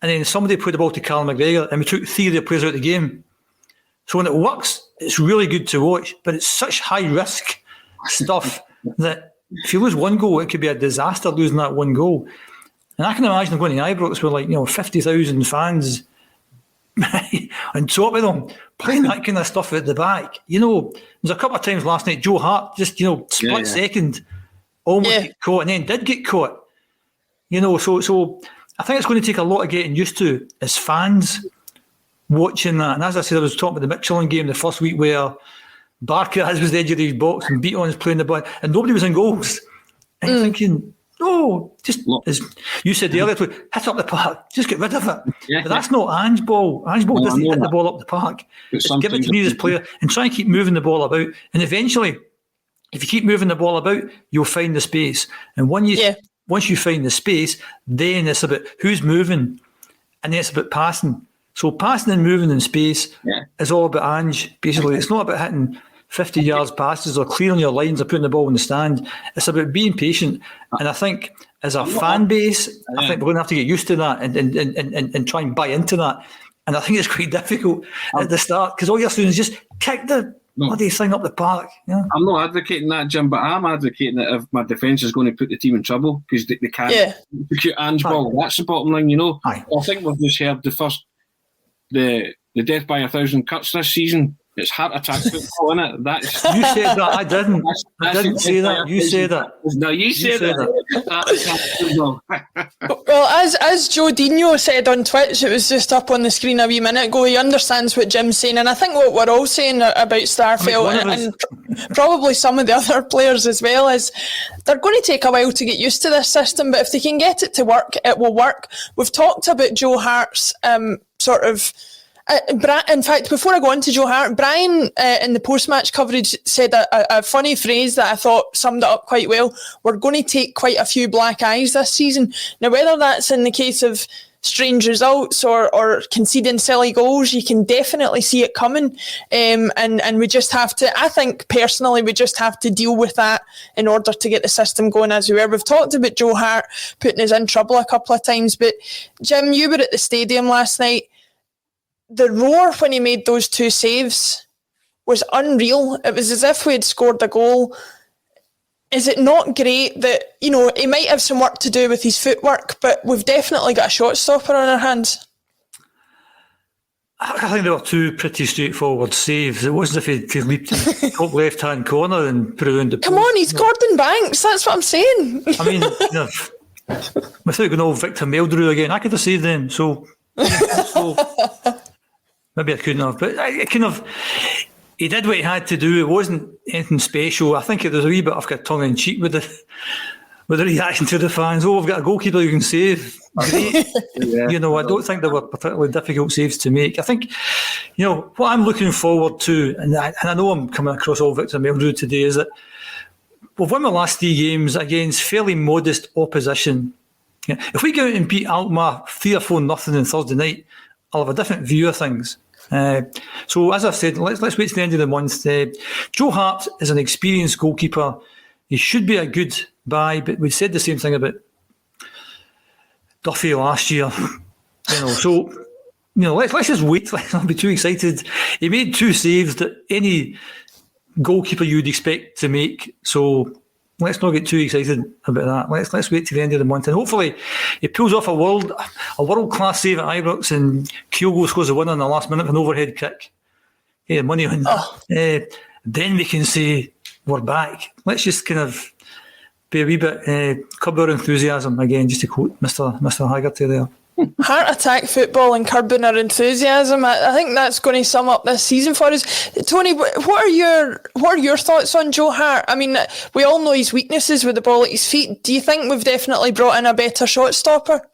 And then somebody put the ball to Callum McGregor, and we took 3 of their players out of the game. So when it works, it's really good to watch, but it's such high risk stuff that if you lose 1 goal, it could be a disaster losing that 1 goal. And I can imagine going to Ibrox with 50,000 fans on top of them, playing that kind of stuff at the back. There's a couple of times last night, Joe Hart just, split second, almost get caught, and then did get caught. So I think it's going to take a lot of getting used to as fans watching that. And as I said, I was talking about the Michelin game the first week where Barker was the edge of his box and Beaton's playing the ball, and nobody was in goals. And you're thinking, just as you said earlier, hit up the park, just get rid of it. Yeah. But that's not Ange's ball. Ange's ball doesn't hit the ball up the park. It's give it to me as player and try and keep moving the ball about. And eventually, if you keep moving the ball about, you'll find the space. And once you find the space, then it's about who's moving, and then it's about passing. So passing and moving in space is all about Ange, basically. It's not about hitting 50 yards passes or clearing your lines or putting the ball in the stand. It's about being patient. And I think as a fan base, I think we're going to have to get used to that and try and buy into that. And I think it's quite difficult at the start because all you're doing is just kick the bloody thing up the park. I'm not advocating that, Jim, but I'm advocating that if my defence is going to put the team in trouble because they can't execute Ange ball. That's the bottom line, I think we've just heard the death by 1,000 cuts this season. It's heart attack football, isn't it? You said that. I didn't. I didn't say that. You said it. No, you said it. Well, as Joe Dino said on Twitch, it was just up on the screen a wee minute ago, he understands what Jim's saying, and I think what we're all saying about Starfelt and probably some of the other players as well is they're going to take a while to get used to this system, but if they can get it to work, it will work. We've talked about Joe Hart's in fact, before I go on to Joe Hart, Brian in the post-match coverage said a funny phrase that I thought summed it up quite well. We're going to take quite a few black eyes this season. Now, whether that's in the case of strange results or conceding silly goals, you can definitely see it coming. And we just have to, I think personally, we just have to deal with that in order to get the system going as we were. We've talked about Joe Hart putting us in trouble a couple of times, but Jim, you were at the stadium last night. The roar when he made those 2 saves was unreal. It was as if we had scored a goal. Is it not great that, he might have some work to do with his footwork, but we've definitely got a shot stopper on our hands? I think there were 2 pretty straightforward saves. It wasn't as if he leaped in the top left-hand corner and put it around the post. Come on, he's Gordon Banks, that's what I'm saying. I mean, without going all Victor Meldrew again, I could have saved them, so maybe I couldn't have, but I kind of... He did what he had to do. It wasn't anything special. I think it was a wee bit of tongue-in-cheek with the reaction to the fans. Oh, we've got a goalkeeper who can save. Great. Yeah. I don't think they were particularly difficult saves to make. I think, what I'm looking forward to, and I know I'm coming across all Victor Meldrew today, is that we've won the last 3 games against fairly modest opposition. If we go out and beat Alkmaar 3 or 4-0 on Thursday night, I'll have a different view of things. So as I've said, let's wait to the end of the month. Joe Hart is an experienced goalkeeper. He should be a good buy, but we said the same thing about Duffy last year. So let's just wait. Let's not be too excited. He made 2 saves that any goalkeeper you'd expect to make. So let's not get too excited about that. Let's wait to the end of the month, and hopefully he pulls off a world-class save at Ibrox, and Kyogo scores a winner in the last minute with an overhead kick. Yeah, money on. Then we can say we're back. Let's just kind of be a wee bit curb our enthusiasm again, just to quote Mr. Haggerty there. Heart attack football and curbing our enthusiasm. I think that's going to sum up this season for us. Tony, what are your thoughts on Joe Hart? I mean, we all know his weaknesses with the ball at his feet. Do you think we've definitely brought in a better shot stopper?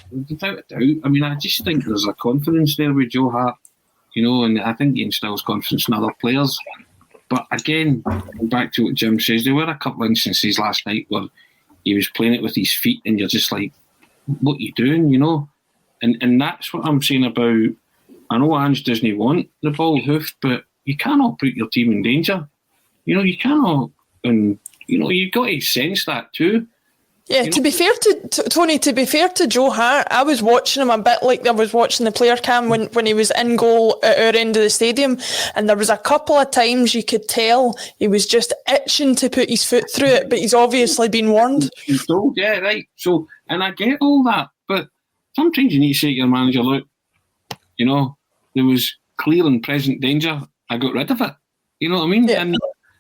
Without a doubt. I mean, I just think there's a confidence there with Joe Hart, and I think he instills confidence in other players. But again, back to what Jim says, there were a couple of instances last night where he was playing it with his feet, and you're just like, what are you doing, And that's what I'm saying about, I know Ange doesn't want the ball hoofed, but you cannot put your team in danger. You cannot, and, you've got to sense that too. Yeah, to be fair to Tony, to be fair to Joe Hart, I was watching him a bit like I was watching the player cam when he was in goal at our end of the stadium, and there was a couple of times you could tell he was just itching to put his foot through it, but he's obviously been warned. He's told, yeah, right. So, and I get all that, but sometimes you need to say to your manager, look, there was clear and present danger. I got rid of it. You know what I mean? Yeah. And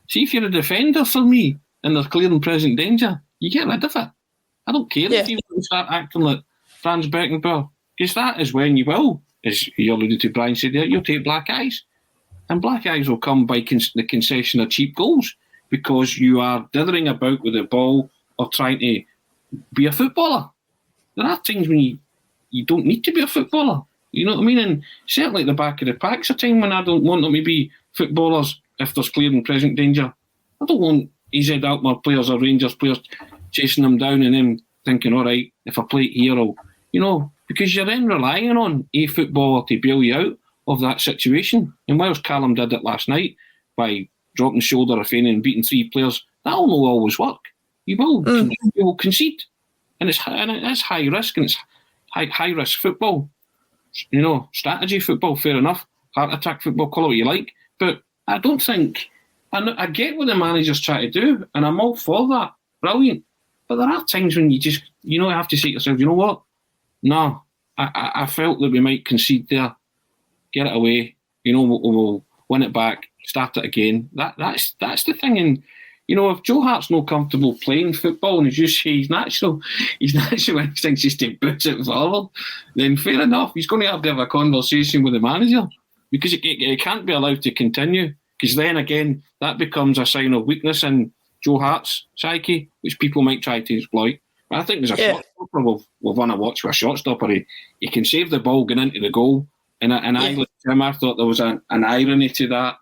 see, if you're a defender for me and there's clear and present danger, you get rid of it. I don't care if you start acting like Franz Beckenbauer, because that is when you will, as you alluded to, Brian said there, you'll take black eyes. And black eyes will come by the concession of cheap goals, because you are dithering about with the ball or trying to be a footballer. There are times when you don't need to be a footballer. You know what I mean? And certainly at the back of the pack's a time when I don't want them to be footballers if there's clear and present danger. I don't want EZ Alkmaar players or Rangers players chasing them down and then thinking, all right, if I play it here, because you're then relying on a footballer to bail you out of that situation. And whilst Callum did it last night by dropping shoulder of feigning and beating 3 players, that'll not always work. You will concede. And it's high risk, and it's high risk football. Strategy football, fair enough. Heart attack football, call it what you like. But I don't think, I get what the managers try to do, and I'm all for that. Brilliant. But there are times when you just, you have to say to yourself, you know what? No, I felt that we might concede there. Get it away. We'll win it back. Start it again. That's the thing. And if Joe Hart's not comfortable playing football, and as you say, his natural instinct is to boot it forward, then fair enough. He's going to have a conversation with the manager, because it can't be allowed to continue. Because then again, that becomes a sign of weakness in Joe Hart's psyche, which people might try to exploit. But I think there's a shot stopper we've won a watch with a shot stopper. He can save the ball going into the goal. And I thought there was an irony to that,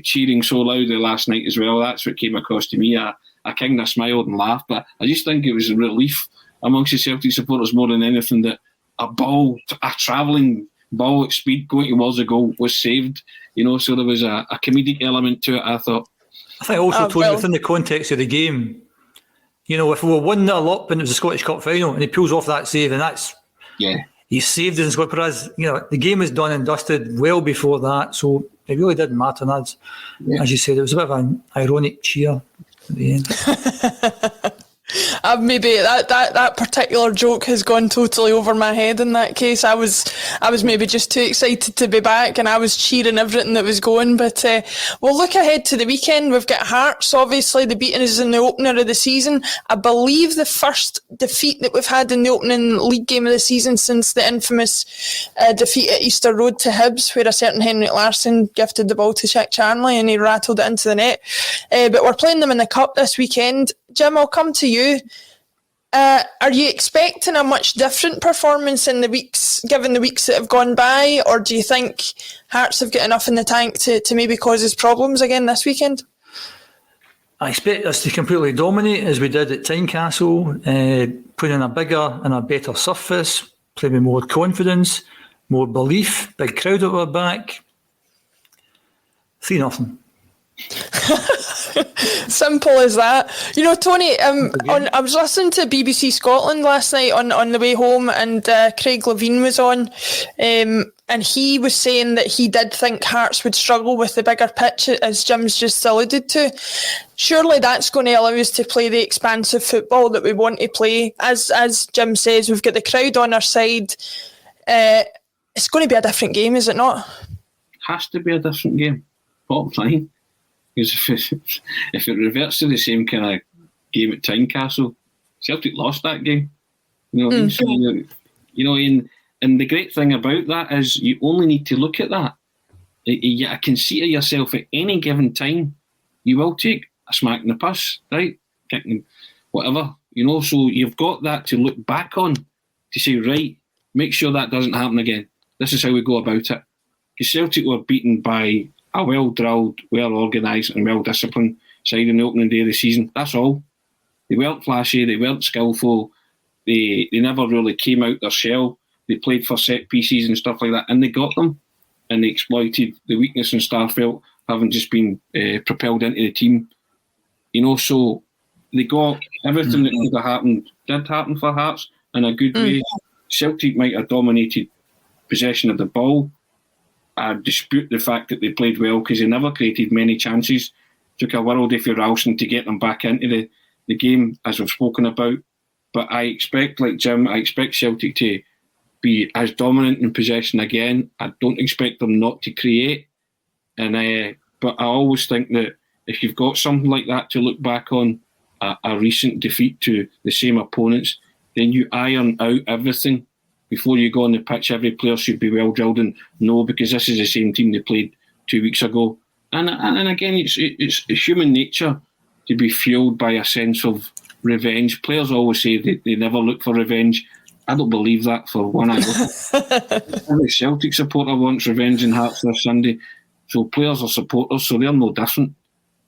cheering so loudly last night as well. That's what came across to me. I kind of smiled and laughed, but I just think it was a relief amongst the Celtic supporters more than anything that a ball, a travelling ball at speed going towards the goal was saved. So there was a comedic element to it, I thought. I think also, Tony, within the context of the game, if we were 1-0 up and it was a Scottish Cup final and he pulls off that save, and that's... Yeah. He saved it in Scotland, whereas, the game was done and dusted well before that, so it really didn't matter. And as you said, it was a bit of an ironic cheer at the end. Maybe that particular joke has gone totally over my head in that case. I was maybe just too excited to be back, and I was cheering everything that was going. But we'll look ahead to the weekend. We've got Hearts, obviously, the beating is in the opener of the season. I believe the first defeat that we've had in the opening league game of the season since the infamous defeat at Easter Road to Hibs, where a certain Henrik Larsson gifted the ball to Chick Charnley and he rattled it into the net. But we're playing them in the Cup this weekend. Jim, I'll come to you. Are you expecting a much different performance in the weeks, given the weeks that have gone by, or do you think Hearts have got enough in the tank to maybe cause us problems again this weekend? I expect us to completely dominate as we did at Tynecastle, put in a bigger and a better surface, play with more confidence, more belief, big crowd at our back. 3-0. Simple as that. Tony, I was listening to BBC Scotland last night on the way home, and Craig Levine was on, and he was saying that he did think Hearts would struggle with the bigger pitch, as Jim's just alluded to. Surely that's going to allow us to play the expansive football that we want to play. As Jim says, we've got the crowd on our side. It's going to be a different game, is it not? Has to be a different game. Bottom line. Because if it reverts to the same kind of game at Tynecastle, Celtic lost that game. And the great thing about that is you only need to look at that. I can see to yourself at any given time, you will take a smack in the puss, right? Kicking, whatever. So you've got that to look back on to say, right, make sure that doesn't happen again. This is how we go about it. Because Celtic were beaten by a well-drilled, well-organised and well-disciplined side in the opening day of the season. That's all. They weren't flashy, they weren't skillful, they never really came out their shell. They played for set pieces and stuff like that, and they got them. And they exploited the weakness in Starfelt, having just been propelled into the team. So they got everything that could have happened, did happen for Hearts in a good way. Celtic might have dominated possession of the ball. I dispute the fact that they played well because they never created many chances. Took a worldie for Ralston to get them back into the game, as we've spoken about. But I expect, like Jim, I expect Celtic to be as dominant in possession again. I don't expect them not to create. But I always think that if you've got something like that to look back on, a recent defeat to the same opponents, then you iron out everything. Before you go on the pitch, every player should be well drilled and know, because this is the same team they played 2 weeks ago. And again, it's human nature to be fueled by a sense of revenge. Players always say they never look for revenge. I don't believe that for one iota. Every Celtic supporter wants revenge in Hearts this Sunday. So players are supporters, so they're no different.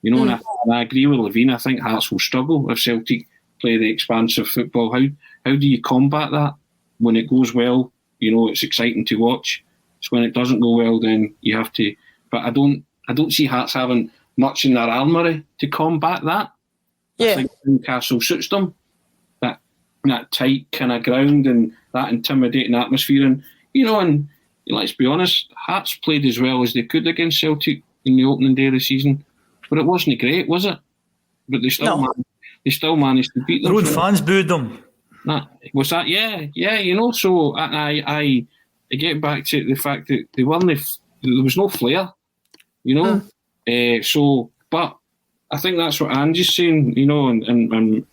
And I agree with Levine. I think Hearts will struggle if Celtic play the expansive football. How do you combat that? When it goes well, it's exciting to watch. So when it doesn't go well, then you have to. But I don't see Hearts having much in their armoury to combat that. Yeah. I think Newcastle suits them. That tight kind of ground and that intimidating atmosphere, and let's be honest, Hearts played as well as they could against Celtic in the opening day of the season, but it wasn't great, was it? But they still managed to beat them. Their own fans booed them. Was that? Yeah. So I get back to the fact that they weren't. There was no flair, So, but I think that's what Ange is saying, and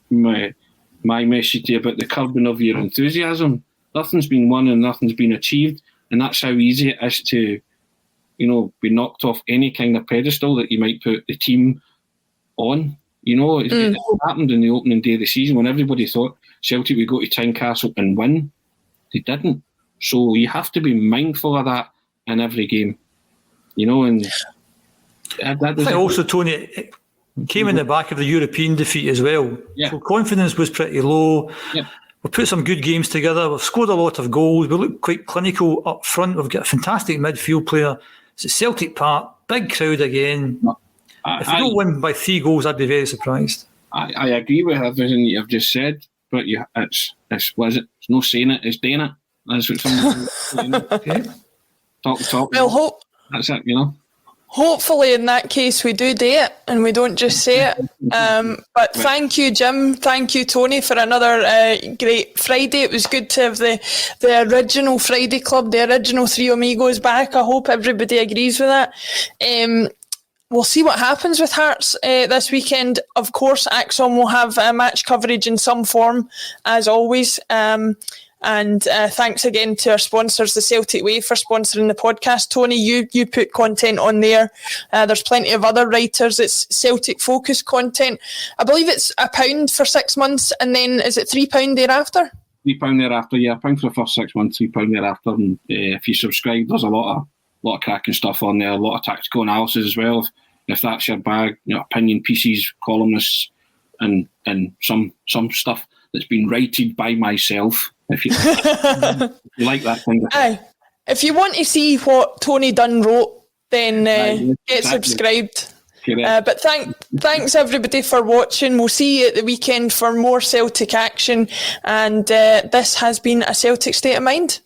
my message to you about the curbing of your enthusiasm. Nothing's been won and nothing's been achieved, and that's how easy it is to, be knocked off any kind of pedestal that you might put the team on. It happened in the opening day of the season when everybody thought Celtic would go to Tynecastle and win. They didn't. So you have to be mindful of that in every game. And I think also, Tony, it came in the back of the European defeat as well. Yeah. So confidence was pretty low. Yeah. we've put some good games together. We've scored a lot of goals. We look quite clinical up front. We've got a fantastic midfield player. It's at Celtic Park, big crowd again. If we don't win by 3 goals, I'd be very surprised. I agree with everything you've just said, but it's what is it? It's no saying it, it's doing it. That's what someone Okay. Talk. Well, That's it, you know. hopefully in that case we do it and we don't just say it. But thank you, Jim. Thank you, Tony, for another great Friday. It was good to have the original Friday Club, the original Three Amigos back. I hope everybody agrees with that. We'll see what happens with Hearts this weekend. Of course, Axon will have match coverage in some form, as always. And thanks again to our sponsors, the Celtic Way, for sponsoring the podcast. Tony, you put content on there. There's plenty of other writers. It's Celtic focused content. I believe it's £1 for 6 months, and then is it £3 thereafter? £3 thereafter, yeah. £1 for the first 6 months, £3 thereafter. And if you subscribe, there's a lot of cracking stuff on there, a lot of tactical analysis as well. If that's your bag, you know, opinion pieces, columnists, and some stuff that's been rated by myself. If you like that kind of thing. If you want to see what Tony Dunn wrote, then get subscribed. But thanks everybody for watching. We'll see you at the weekend for more Celtic action. And this has been a Celtic State of Mind.